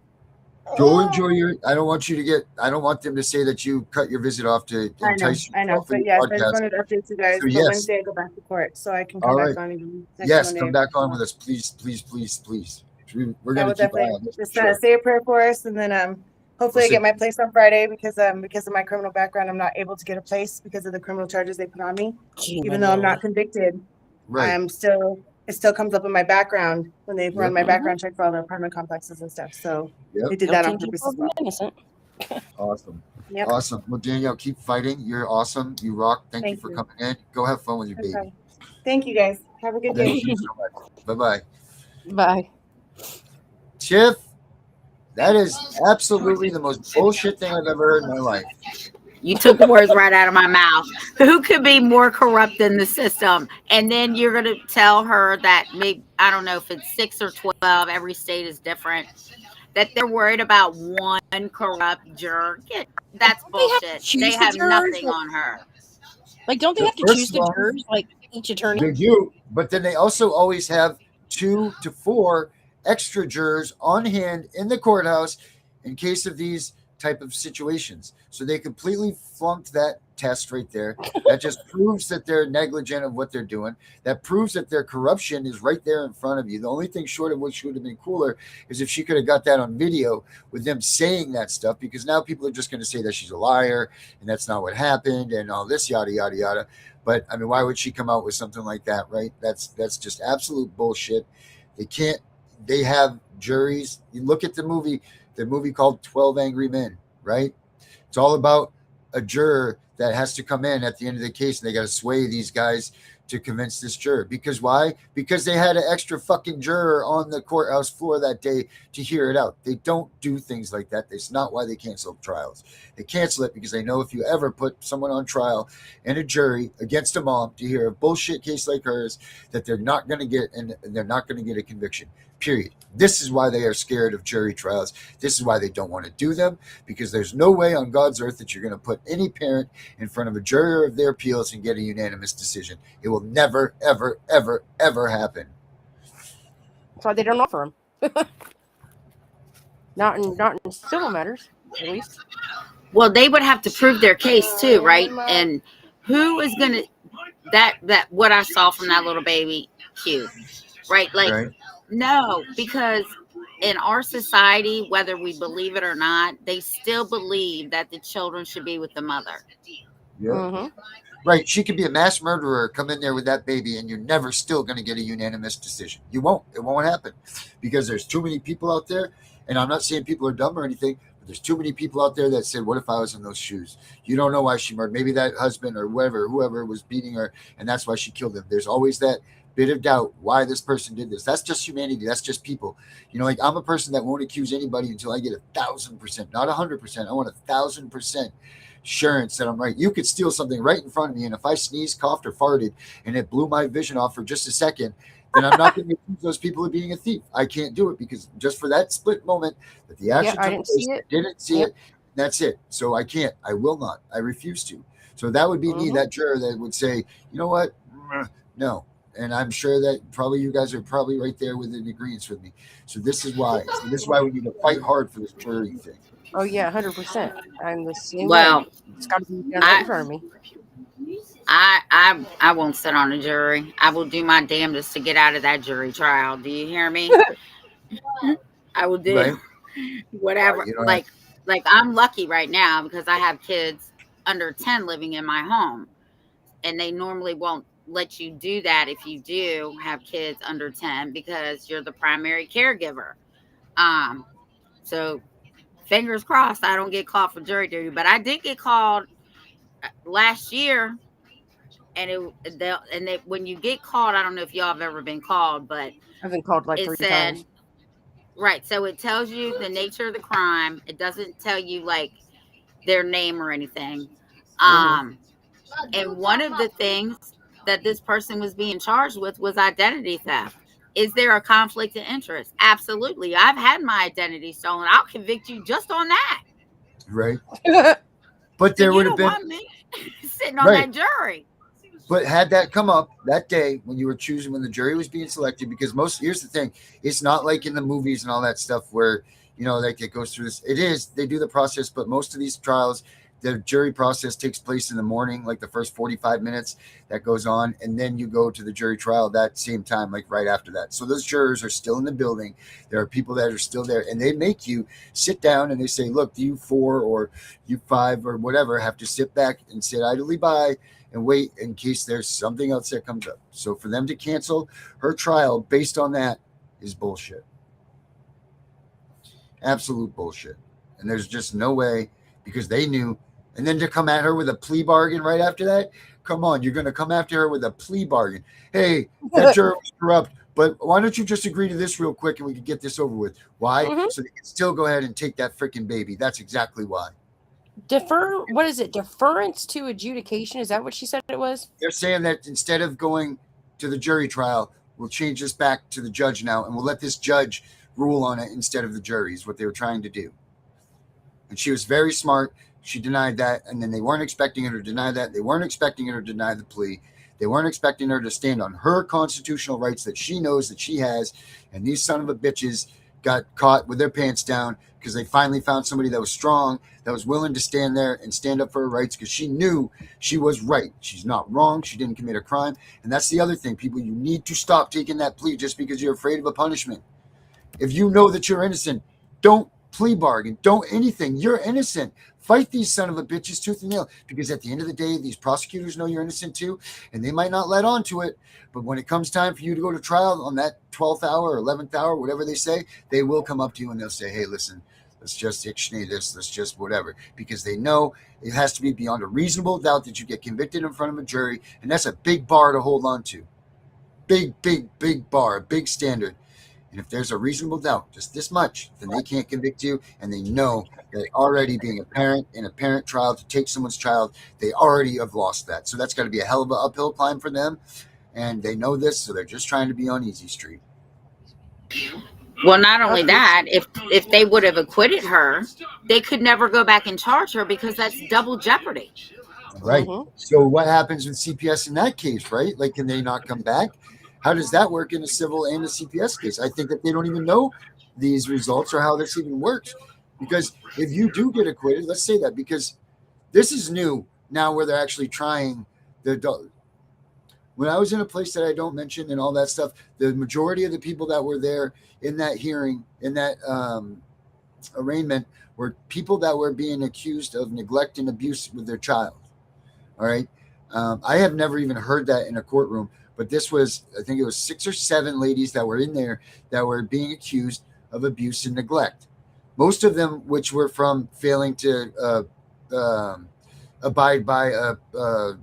go enjoy your. I don't want you to get. I don't want them to say that you cut your visit off to I know, entice you I know. for But your yes, I just podcast. wanted to update you guys. So But yes, Wednesday I go back to court, so I can come all back right. on again next Yes, Monday. come back on with us, please, please, please, please. We're I gonna will keep an eye definitely on this for just sure. say a prayer for us, and then hopefully I We'll get sit- my place on Friday because of my criminal background. I'm not able to get a place because of the criminal charges they put on me. Even though I'm not convicted, Right. it still comes up in my background when they run Yep. my background check for all the apartment complexes and stuff. So Yep. they did that on Guilty purpose until as well. innocent. Awesome. Yep. Awesome. Well, Danielle, keep fighting. You're awesome. You rock. Thank you Thank for you. coming in. Go have fun with your No baby. problem. Thank you guys. Have a good day. Thank you so much. Bye-bye. Bye. Tiff, that is absolutely the most bullshit thing I've ever heard in my life. You took the words right out of my mouth. Who could be more corrupt than the system? And then you're going to tell her that maybe, I don't know if it's 6 or 12, every state is different, that they're worried about one corrupt juror. That's They have to bullshit. choose They the have jurors. nothing on her. Like, don't they have to First choose of the all, jurors? Like each attorney. they do, but then they also always have 2 to 4 extra jurors on hand in the courthouse in case of these type of situations. So they completely flunked that test right there. That just proves that they're negligent of what they're doing. That proves that their corruption is right there in front of you. The only thing short of which would have been cooler is if she could have got that on video with them saying that stuff, because now people are just going to say that she's a liar and that's not what happened and all this yada yada yada. But I mean, why would she come out with something like that, right? That's just absolute bullshit. They have juries. You look at the movie called 12 Angry Men, right? It's all about a juror that has to come in at the end of the case and they got to sway these guys to convince this juror. Because why? Because they had an extra fucking juror on the courthouse floor that day to hear it out. They don't do things like that. That's not why they cancel trials. They cancel it because they know if you ever put someone on trial in a jury against a mom to hear a bullshit case like hers, that they're not going to get, and they're not going to get a conviction. Period. This is why they are scared of jury trials. This is why they don't want to do them, because there's no way on God's earth that you're going to put any parent in front of a jury of their appeals and get a unanimous decision. It will never, ever, ever, ever happen. That's why they don't offer them. Not in civil matters, at least. Well, they would have to prove their case too, right? And who is going to, that what I saw from that little baby, cute, right? Like, Right? no, because in our society, whether we believe it or not, they still believe that the children should be with the mother. Yeah. Mm-hmm. Right. She could be a mass murderer, come in there with that baby, and you're never still going to get a unanimous decision. You won't. It won't happen because there's too many people out there. And I'm not saying people are dumb or anything, but there's too many people out there that said, what if I was in those shoes? You don't know why she murdered. Maybe that husband or whoever was beating her, and that's why she killed him. There's always that bit of doubt why this person did this. That's just humanity. That's just people. You know, like I'm a person that won't accuse anybody until I get 1,000%, not 100%. I want 1,000% assurance that I'm right. You could steal something right in front of me, and if I sneezed, coughed, or farted, and it blew my vision off for just a second, then I'm not going to accuse those people of being a thief. I can't do it because just for that split moment that the action I took didn't place, see it. didn't see it. That's it. So I can't. I will not. I refuse to. So that would be me, that juror that would say, you know what? No. And I'm sure that probably you guys are probably right there within agreement with me. So this is why. So this is why we need to fight hard for this jury thing. Oh yeah, 100%. I'm the same Well, way. It's got to be done right in front of me. I won't sit on a jury. I will do my damnedest to get out of that jury trial. Do you hear me? I will do Right. whatever. You know, Like I'm lucky right now because I have kids under 10 living in my home, and they normally won't let you do that if you do have kids under 10 because you're the primary caregiver. So fingers crossed I don't get called for jury duty, but I did get called last year. And when you get called, I don't know if y'all have ever been called, but I've been called like it 3 said, times. right. So it tells you the nature of the crime. It doesn't tell you like their name or anything. And one of the things that this person was being charged with was identity theft. Is there a conflict of interest? Absolutely. I've had my identity stolen. I'll convict you just on that. right. But there And would you have don't been want me sitting on right. that jury. But had that come up that day when you were choosing, when the jury was being selected, because here's the thing, it's not like in the movies and all that stuff where, you know, like it goes through this. It is, they do the process, but most of these trials, the jury process takes place in the morning, like the first 45 minutes that goes on. And then you go to the jury trial that same time, like right after that. So those jurors are still in the building. There are people that are still there, and they make you sit down and they say, look, you 4 or you 5 or whatever have to sit back and sit idly by and wait in case there's something else that comes up. So for them to cancel her trial based on that is bullshit. Absolute bullshit. And there's just no way, because they knew. And then to come at her with a plea bargain right after that, come on, you're going to come after her with a plea bargain. Hey, that juror was corrupt, but why don't you just agree to this real quick and we can get this over with? Why? So they can still go ahead and take that freaking baby. That's exactly why. What is it? Deference to adjudication? Is that what she said it was? They're saying that instead of going to the jury trial, we'll change this back to the judge now, and we'll let this judge rule on it instead of the jury, is what they were trying to do. And she was very smart. She denied that, and then they weren't expecting her to deny that. They weren't expecting her to deny the plea. They weren't expecting her to stand on her constitutional rights that she knows that she has, and these son of a bitches got caught with their pants down because they finally found somebody that was strong, that was willing to stand there and stand up for her rights because she knew she was right. She's not wrong. She didn't commit a crime. And that's the other thing, people. You need to stop taking that plea just because you're afraid of a punishment. If you know that you're innocent, don't plea bargain. Don't anything. You're innocent. Fight these son of a bitches tooth and nail, because at the end of the day, these prosecutors know you're innocent too, and they might not let on to it. But when it comes time for you to go to trial on that 12th hour or 11th hour, whatever they say, they will come up to you and they'll say, hey, listen, let's just ixnay this. Let's just whatever, because they know it has to be beyond a reasonable doubt that you get convicted in front of a jury. And that's a big bar to hold on to. Big, big, big bar, a big standard. And if there's a reasonable doubt, just this much, then they can't convict you. And they know that already being a parent in a parent trial to take someone's child, they already have lost that. So that's got to be a hell of an uphill climb for them. And they know this, so they're just trying to be on easy street. Well, not only that, if they would have acquitted her, they could never go back and charge her because that's double jeopardy. Right. So what happens with CPS in that case, right? Like, can they not come back? How does that work in a civil and a CPS case? I think that they don't even know these results or how this even works. Because if you do get acquitted, let's say that, because this is new now where they're actually trying the adult. When I was in a place that I don't mention and all that stuff, the majority of the people that were there in that hearing, in that arraignment, were people that were being accused of neglect and abuse with their child. All right. I have never even heard that in a courtroom, but this was, I think it was 6 or 7 ladies that were in there that were being accused of abuse and neglect. Most of them, which were from failing to abide by a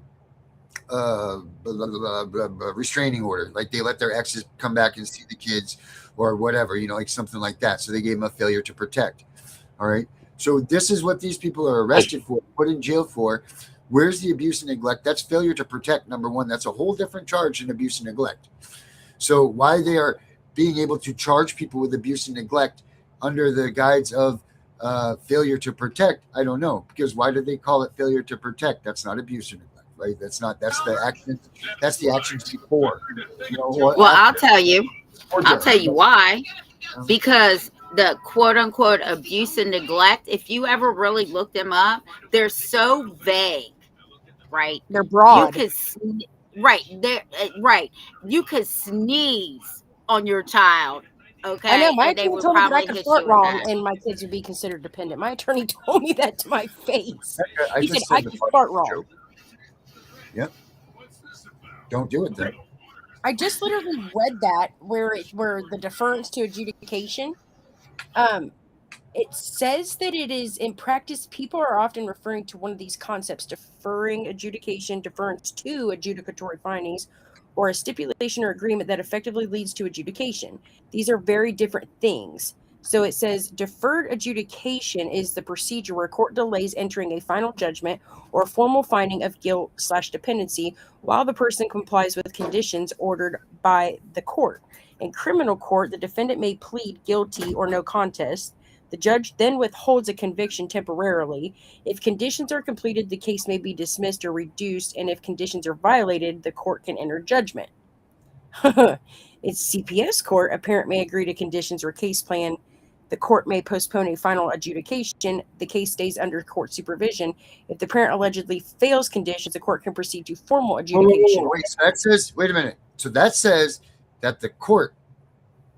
restraining order, like they let their exes come back and see the kids or whatever, like something like that. So they gave them a failure to protect. All right. So this is what these people are arrested for, put in jail for. Where's the abuse and neglect? That's failure to protect, number one. That's a whole different charge than abuse and neglect. So why they are being able to charge people with abuse and neglect under the guise of failure to protect, I don't know. Because why do they call it failure to protect? That's not abuse or neglect, right? That's the action. That's the actions before. Well, I'll tell you why. Because the quote unquote abuse and neglect, if you ever really look them up, they're so vague, right? They're broad. You could sneeze on your child. Okay. I know my and they attorney would told me that I probably could hit fart you with wrong that. and my kids would be considered dependent. My attorney told me that to my face. He said just I said could fart wrong. Yep. Don't do it then. I just literally read that where the deference to adjudication. It says that it is in practice, people are often referring to one of these concepts: deferring adjudication, deference to adjudicatory findings, or a stipulation or agreement that effectively leads to adjudication. These are very different things. So it says deferred adjudication is the procedure where court delays entering a final judgment or formal finding of guilt/dependency while the person complies with conditions ordered by the court. In criminal court, the defendant may plead guilty or no contest. The judge then withholds a conviction temporarily. If conditions are completed, the case may be dismissed or reduced, and if conditions are violated, the court can enter judgment. It's CPS court. A parent may agree to conditions or case plan. The court may postpone a final adjudication. The case stays under court supervision. If the parent allegedly fails conditions, the court can proceed to formal adjudication. Wait a minute. So that says that the court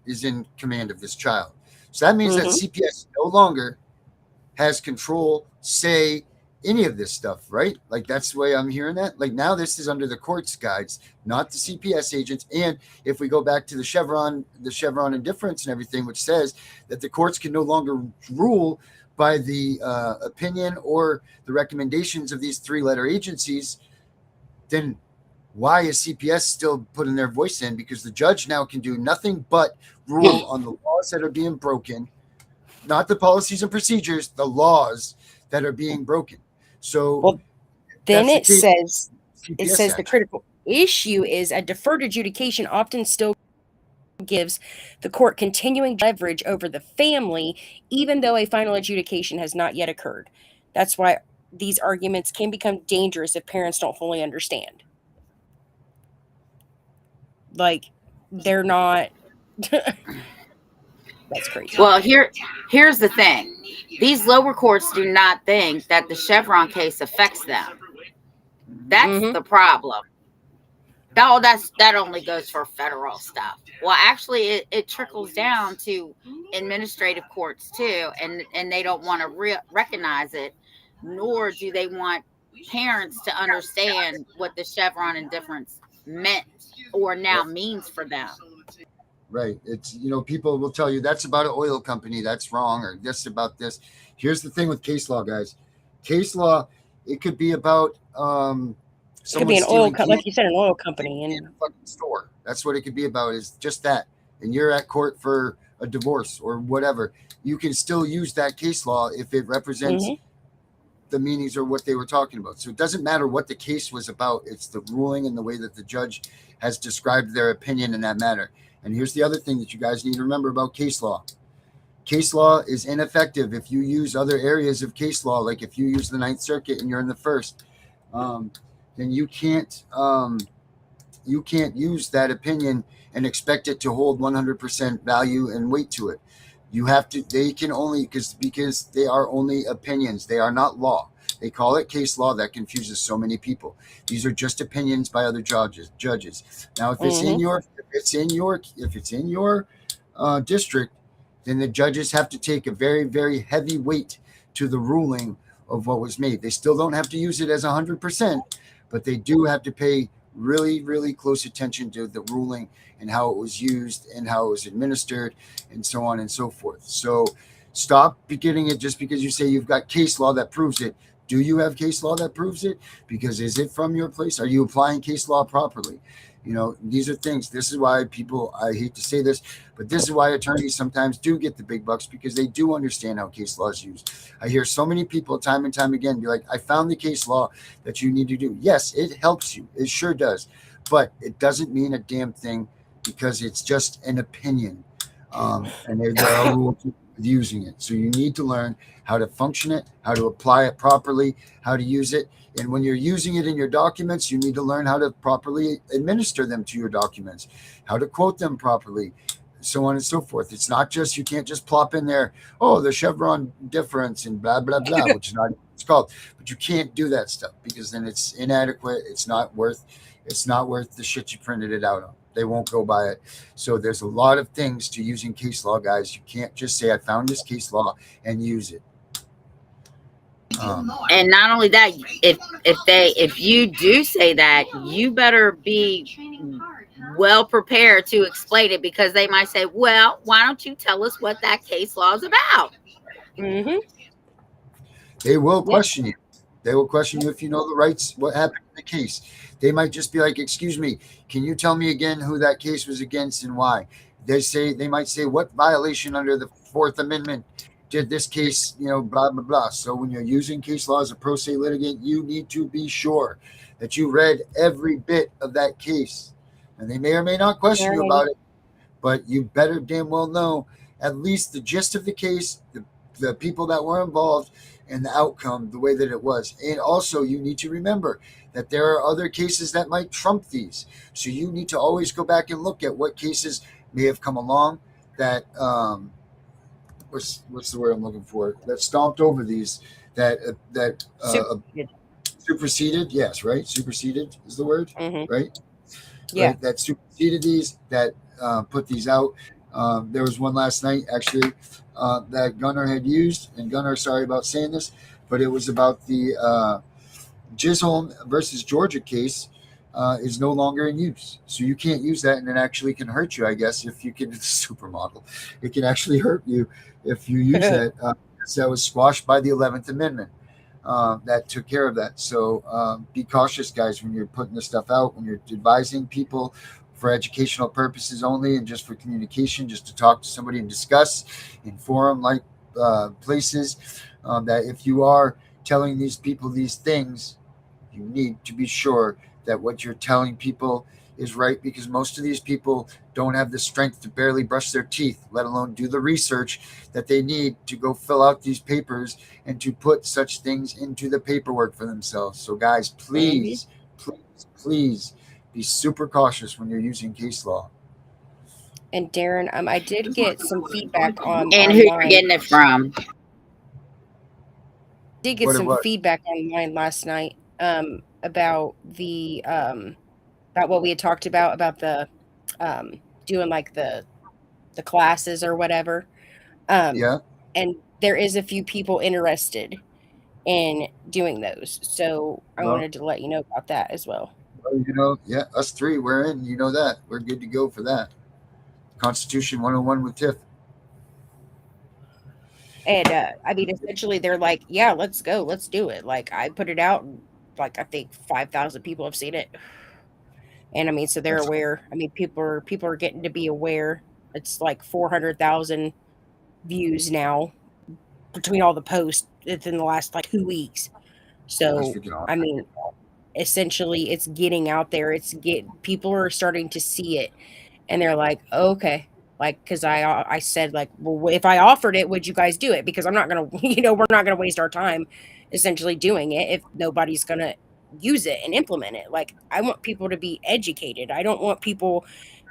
is in command of this child. So that means that CPS no longer has control, say, any of this stuff, right? Like that's the way I'm hearing that. Like now this is under the court's guides, not the CPS agents. And if we go back to the Chevron indifference and everything, which says that the courts can no longer rule by the opinion or the recommendations of these 3-letter agencies, then why is CPS still putting their voice in? Because the judge now can do nothing but rule on the laws that are being broken, not the policies and procedures, the laws that are being broken. So then it says the critical issue is a deferred adjudication often still gives the court continuing leverage over the family, even though a final adjudication has not yet occurred. That's why these arguments can become dangerous if parents don't fully understand. Like, they're not. That's crazy. Well, here's the thing. These lower courts do not think that the Chevron case affects them. That's the problem. That only goes for federal stuff. Well, actually, it trickles down to administrative courts too, and they don't want to recognize it, nor do they want parents to understand what the Chevron indifference meant or now means for them. Right. It's, people will tell you that's about an oil company. That's wrong. Or this about this. Here's the thing with case law, guys. Case law, it could be about, it could be an oil company, like you said, an oil company in a fucking store. That's what it could be about, is just that. And you're at court for a divorce or whatever. You can still use that case law if it represents the meanings or what they were talking about. So it doesn't matter what the case was about. It's the ruling and the way that the judge has described their opinion in that matter. And here's the other thing that you guys need to remember about case law. Case law is ineffective if you use other areas of case law, like if you use the Ninth Circuit and you're in the First, then you can't use that opinion and expect it to hold 100% value and weight to it. You have to. They can only because they are only opinions. They are not law. They call it case law. That confuses so many people. These are just opinions by other judges. Now, if it's in your district, then the judges have to take a very, very heavy weight to the ruling of what was made. They still don't have to use it as 100%, but they do have to pay really, really close attention to the ruling and how it was used and how it was administered and so on and so forth. So stop getting it just because you say you've got case law that proves it. Do you have case law that proves it? Because is it from your place? Are you applying case law properly? You know, these are things. This is why people, I hate to say this, but this is why attorneys sometimes do get the big bucks, because they do understand how case law is used. I hear so many people time and time again be like, I found the case law that you need to do. Yes, it helps you. It sure does. But it doesn't mean a damn thing, because it's just an opinion. And there are rules with using it. So you need to learn how to function it, how to apply it properly, how to use it. And when you're using it in your documents, you need to learn how to properly administer them to your documents, how to quote them properly, so on and so forth. It's not just, you can't just plop in there, oh, the Chevron difference and blah, blah, blah, which is not what it's called. But you can't do that stuff, because then it's inadequate. It's not worth the shit you printed it out on. They won't go by it. So there's a lot of things to using case law, guys. You can't just say, I found this case law and use it. And not only that, if you do say that, you better be well prepared to explain it, because they might say, well, why don't you tell us what that case law is about? Mm-hmm. They will question you. They will question you if you know the rights, what happened in the case. They might just be like, excuse me, can you tell me again who that case was against and why? They might say, what violation under the Fourth Amendment did this case, blah, blah, blah. So when you're using case law as a pro se litigant, you need to be sure that you read every bit of that case. And they may or may not question you about it, but you better damn well know at least the gist of the case, the people that were involved, and the outcome, the way that it was. And also, you need to remember that there are other cases that might trump these. So you need to always go back and look at what cases may have come along that what's the word I'm looking for, that stomped over these, that superseded. Yes, right. Superseded is the word, right? Yeah. Right? That superseded these, that put these out. There was one last night, actually, that Gunnar had used, and Gunnar, sorry about saying this, but it was about the Chisholm versus Georgia case is no longer in use. So you can't use that, and it actually can hurt you, I guess, if you can, supermodel. It can actually hurt you if you use that. That was squashed by the 11th Amendment. That took care of that. So be cautious, guys, when you're putting this stuff out, when you're advising people for educational purposes only and just for communication, just to talk to somebody and discuss in forum like places, that if you are telling these people these things, you need to be sure that what you're telling people is right, because most of these people don't have the strength to barely brush their teeth, let alone do the research that they need to go fill out these papers and to put such things into the paperwork for themselves. So guys, please be super cautious when you're using case law. And Darren, I did get some feedback on And who you're getting it from. Did get some feedback online last night about the about what we had talked about the doing like the classes or whatever. Yeah. And there is a few people interested in doing those. So I wanted to let you know about that as well. Well, yeah, us three, we're in, that. We're good to go for that. Constitution 101 with Tiff. And I mean, essentially, they're like, yeah, let's go. Let's do it. Like, I put it out, and, like, I think 5,000 people have seen it. And I mean, so they're aware. I mean, people are getting to be aware. It's like 400,000 views now between all the posts within the last like 2 weeks. So I mean, essentially, it's getting out there. People are starting to see it, and they're like, okay, like, because I said like, well, if I offered it, would you guys do it? Because I'm not gonna, we're not gonna waste our time essentially doing it if nobody's gonna use it and implement it. Like, I want people to be educated. I don't want people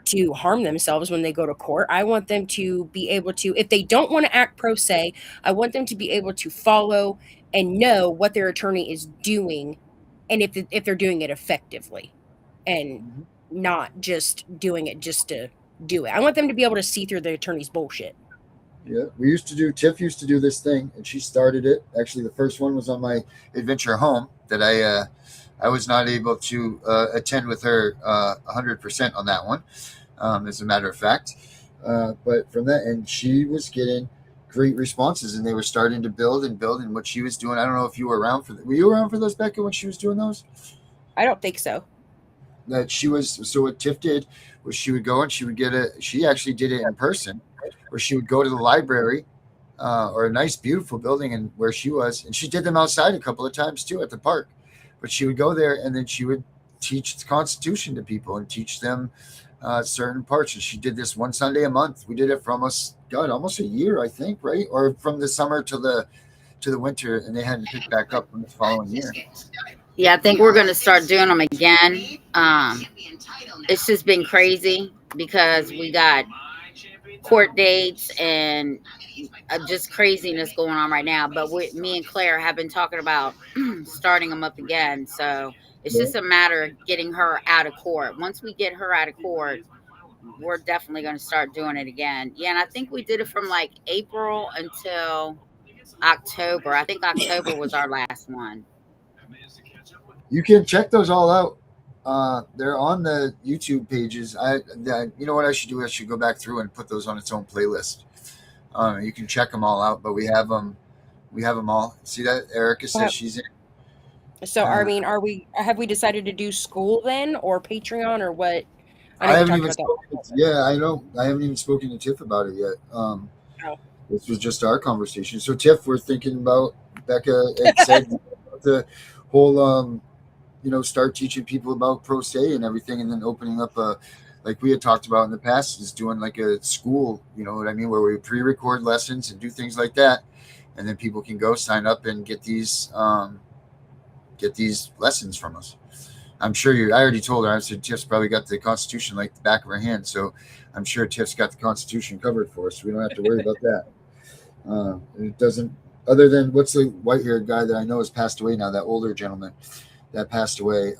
to harm themselves when they go to court. I want them to be able to, if they don't want to act pro se, I want them to be able to follow and know what their attorney is doing, and if they're doing it effectively, and not just doing it just to do it. I want them to be able to see through the attorney's bullshit. Yeah, Tiff used to do this thing, and she started it. Actually, the first one was on my adventure home that I was not able to attend with her 100% on that one, as a matter of fact. But from that, and she was getting great responses, and they were starting to build and build. And what she was doing, I don't know if you were around for. Were you around for those, Becca, when she was doing those? I don't think so. That she was. So what Tiff did was she would go and she would get a. She actually did it in person, where she would go to the library. Or a nice, beautiful building, and where she was, and she did them outside a couple of times too at the park. But she would go there, and then she would teach the Constitution to people and teach them certain parts. And she did this one Sunday a month. We did it for almost a year, I think, right? Or from the summer to the winter, and they had to pick back up from the following year. Yeah, I think we're going to start doing them again. It's just been crazy because we got court dates and just craziness going on right now. But me and Claire have been talking about starting them up again. So it's just a matter of getting her out of court. Once we get her out of court, we're definitely going to start doing it again. Yeah, and I think we did it from like April until October. I think October was our last one. You can check those all out. They're on the YouTube pages. You know what I should do? I should go back through and put those on its own playlist. You can check them all out, but we have them all. See that Erica says she's in. So I mean, have we decided to do school then, or Patreon, or what? I haven't even spoken. Yeah, I know. I haven't even spoken to Tiff about it yet. This was just our conversation. So Tiff, we're thinking about, Becca had said the whole start teaching people about pro se and everything, and then opening up like we had talked about in the past, is doing like a school, you know what I mean, where we pre-record lessons and do things like that, and then people can go sign up and get these lessons from us. I'm sure I already told her, I said Tiff's probably got the Constitution like the back of her hand, so I'm sure Tiff's got the Constitution covered for us, so we don't have to worry about that. It doesn't, other than, what's the white-haired guy that I know has passed away now, that older gentleman that passed away,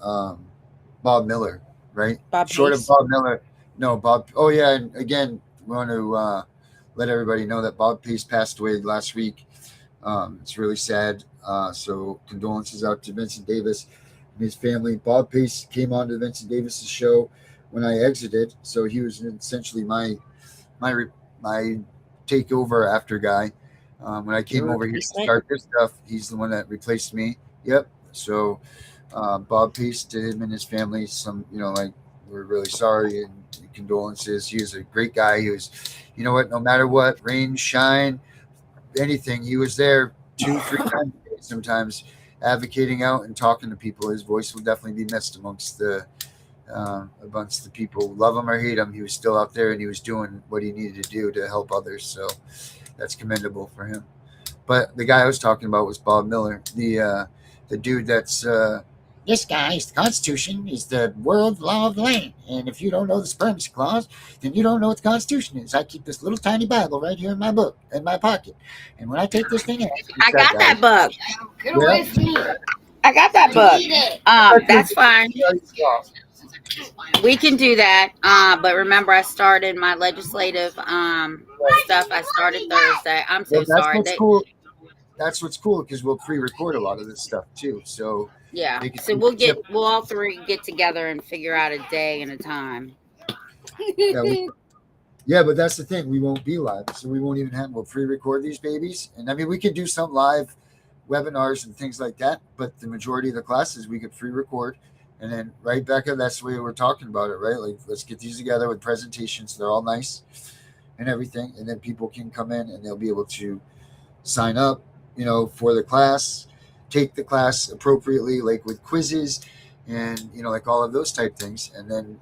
Bob Miller, right? Short of Bob Miller. No, Bob. Oh, yeah. And again, we want to let everybody know that Bob Pace passed away last week. It's really sad. So condolences out to Vincent Davis and his family. Bob Pace came on to Vincent Davis's show when I exited. So he was essentially my takeover after guy. When I came over here to start this stuff, he's the one that replaced me. Yep. So Bob Pace, to him and his family, we're really sorry and condolences. He was a great guy. He was, you know what, no matter what, rain, shine, anything, he was there 2-3 times a day sometimes, advocating out and talking to people. His voice will definitely be missed amongst the people. Love him or hate him, he was still out there and he was doing what he needed to do to help others. So that's commendable for him. But the guy I was talking about was Bob Miller, the dude that's this guy's Constitution is the world law of the land. And if you don't know the Supremacy Clause, then you don't know what the Constitution is. I keep this little tiny Bible right here in my book, in my pocket. And when I take this thing out, I got that book. Get away from me. I got that book. That's fine. We can do that. But remember, I started my legislative stuff. I started Thursday. I'm so sorry. That's what's cool, because we'll pre-record a lot of this stuff too. So yeah, so we'll all three get together and figure out a day and a time. Yeah, but that's the thing. We won't be live, so we won't even we'll pre-record these babies. And I mean, we could do some live webinars and things like that, but the majority of the classes we could pre-record. And then, right, Becca, that's the way we're talking about it, right? Like, let's get these together with presentations. They're all nice and everything. And then people can come in and they'll be able to sign up, for the class, take the class appropriately, like with quizzes and, like all of those type things. And then,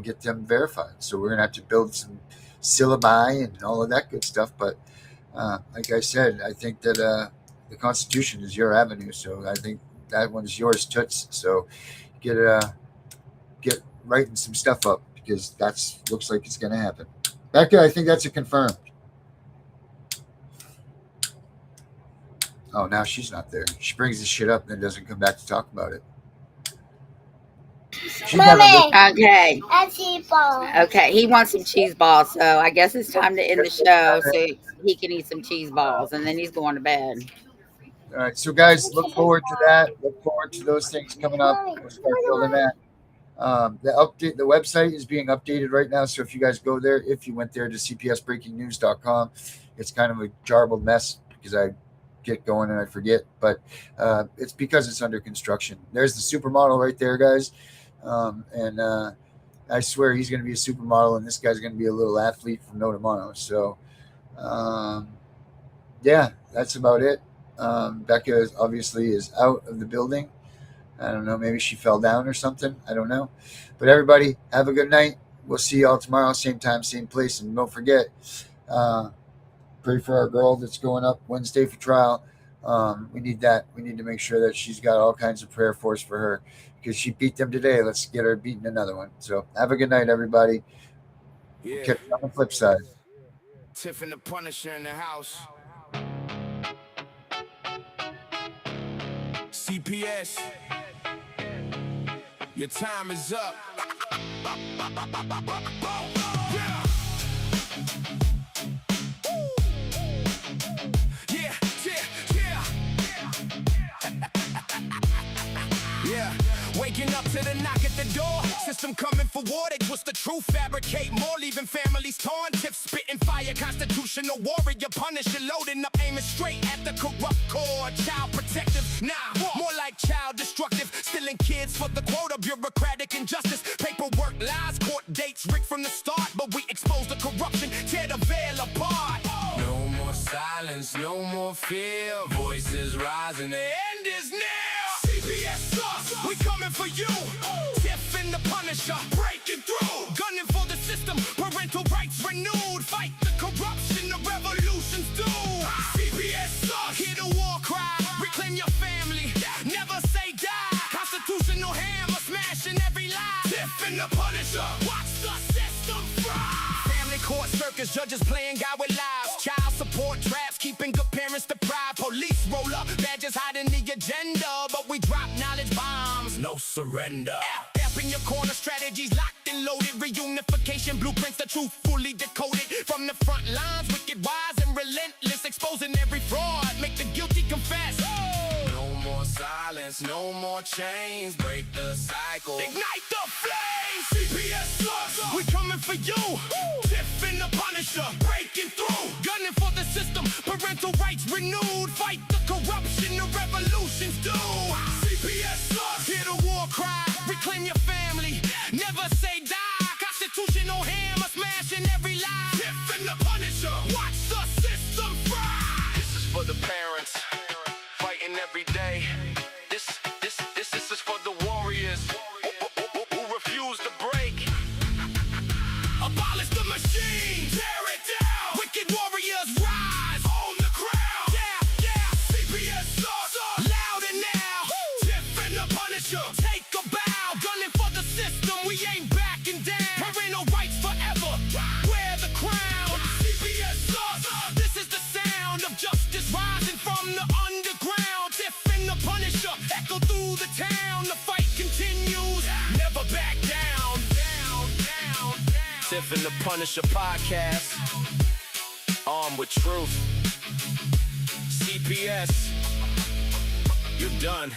get them verified. So we're going to have to build some syllabi and all of that good stuff. But like I said, I think that the Constitution is your avenue. So I think that one is yours, Toots. So get writing some stuff up, because looks like it's going to happen. Becca, I think that's a confirmed. Oh, now she's not there. She brings this shit up and then doesn't come back to talk about it. Okay. Okay, he wants some cheese balls, so I guess it's time to end the show so he can eat some cheese balls, and then he's going to bed. All right, so guys, look forward to that. Look forward to those things coming up. We'll start building that. The website is being updated right now. So if you guys go there, if you went there to cpsbreakingnews.com, it's kind of a jarbled mess because I get going and I forget, but it's because it's under construction. There's the supermodel right there, guys. And I swear he's going to be a supermodel, and this guy's going to be a little athlete from No Tomorrow. So, yeah, that's about it. Becca obviously is out of the building. I don't know. Maybe she fell down or something. I don't know. But everybody, have a good night. We'll see y'all tomorrow, same time, same place. And don't forget, pray for our girl that's going up Wednesday for trial. We need that. We need to make sure that she's got all kinds of prayer force for her because she beat them today. Let's get her beating another one. So have a good night, everybody. Yeah. Catch you on the flip side. Tiff and The Punisher in the house. CPS, your time is up. Yeah. Yeah, yeah, yeah. Yeah. Waking up to the knock at the door. System coming for war. They twist the truth, fabricate more, leaving families torn. Tiff spitting fire, constitutional warrior, Punisher, loading up, aiming straight at the corrupt core. Child protective, nah, more like child destructive. Stealing kids for the quota, bureaucratic injustice. Paperwork, lies, court dates, rigged from the start. But we expose the corruption, tear the veil apart. No more silence, no more fear. Voices rising, the end is near. CPS sauce, we coming for you. Tiff and The Punisher, breaking through. Gunning for the system, parental rights renewed. Fight the corruption, the revolution's due. CPS sauce, hear the war cry. Reclaim your family, never say die. Constitutional hammer, smashing every lie. Tiff and The Punisher, watch the system fry. Family court circus, judges playing God with lives. Child support traps, keeping good parents deprived. Police roll up, badges hiding the agenda. But we drop knowledge bombs, no surrender. F in your corner, strategies locked and loaded. Reunification blueprints, the truth fully decoded. From the front lines, wicked, wise, and relentless. Exposing every fraud, make the guilty confess. No more silence, no more chains. Break the cycle, ignite the flames. CPS slugs, we coming for you. Tiff and The Punisher, breaking through. Gunning for the system, parental rights renewed. Fight the corruption, the revolution's due. CPS slugs, hear the war cry. Reclaim your family, never say die. Constitutional hammer, smashing every lie. Tiff and The Punisher, watch the system fry. This is for the parents, fighting every day. This is for the warriors who refuse to break. Abolish the machine, tear it down. Wicked warriors rise, own the crown. Yeah, CPS sauce, louder now. Tiff and The Punisher, take a bow. Gunning for the system, we ain't backing down. Parental rights forever, wear the crown. CPS sauce, this is the sound of justice rising from the underground. Tiff and The Punisher, echo through the town. The fight continues, never back down. Tiff and The Punisher podcast, armed with truth. CPS, you're done.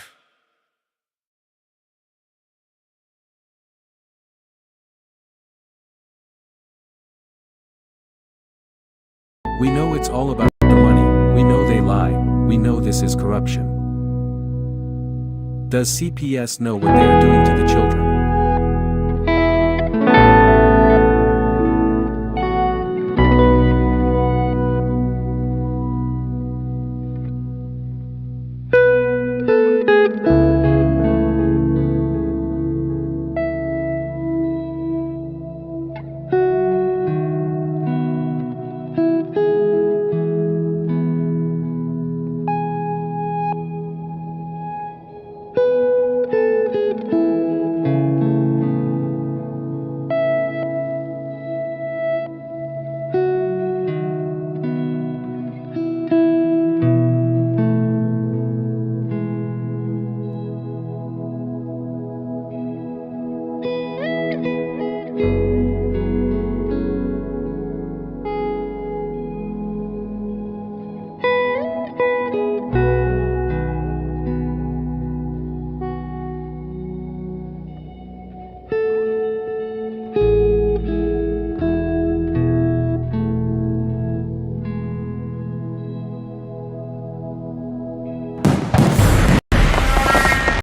We know it's all about the money, we know they lie, we know this is corruption. Does CPS know what they are doing to the children?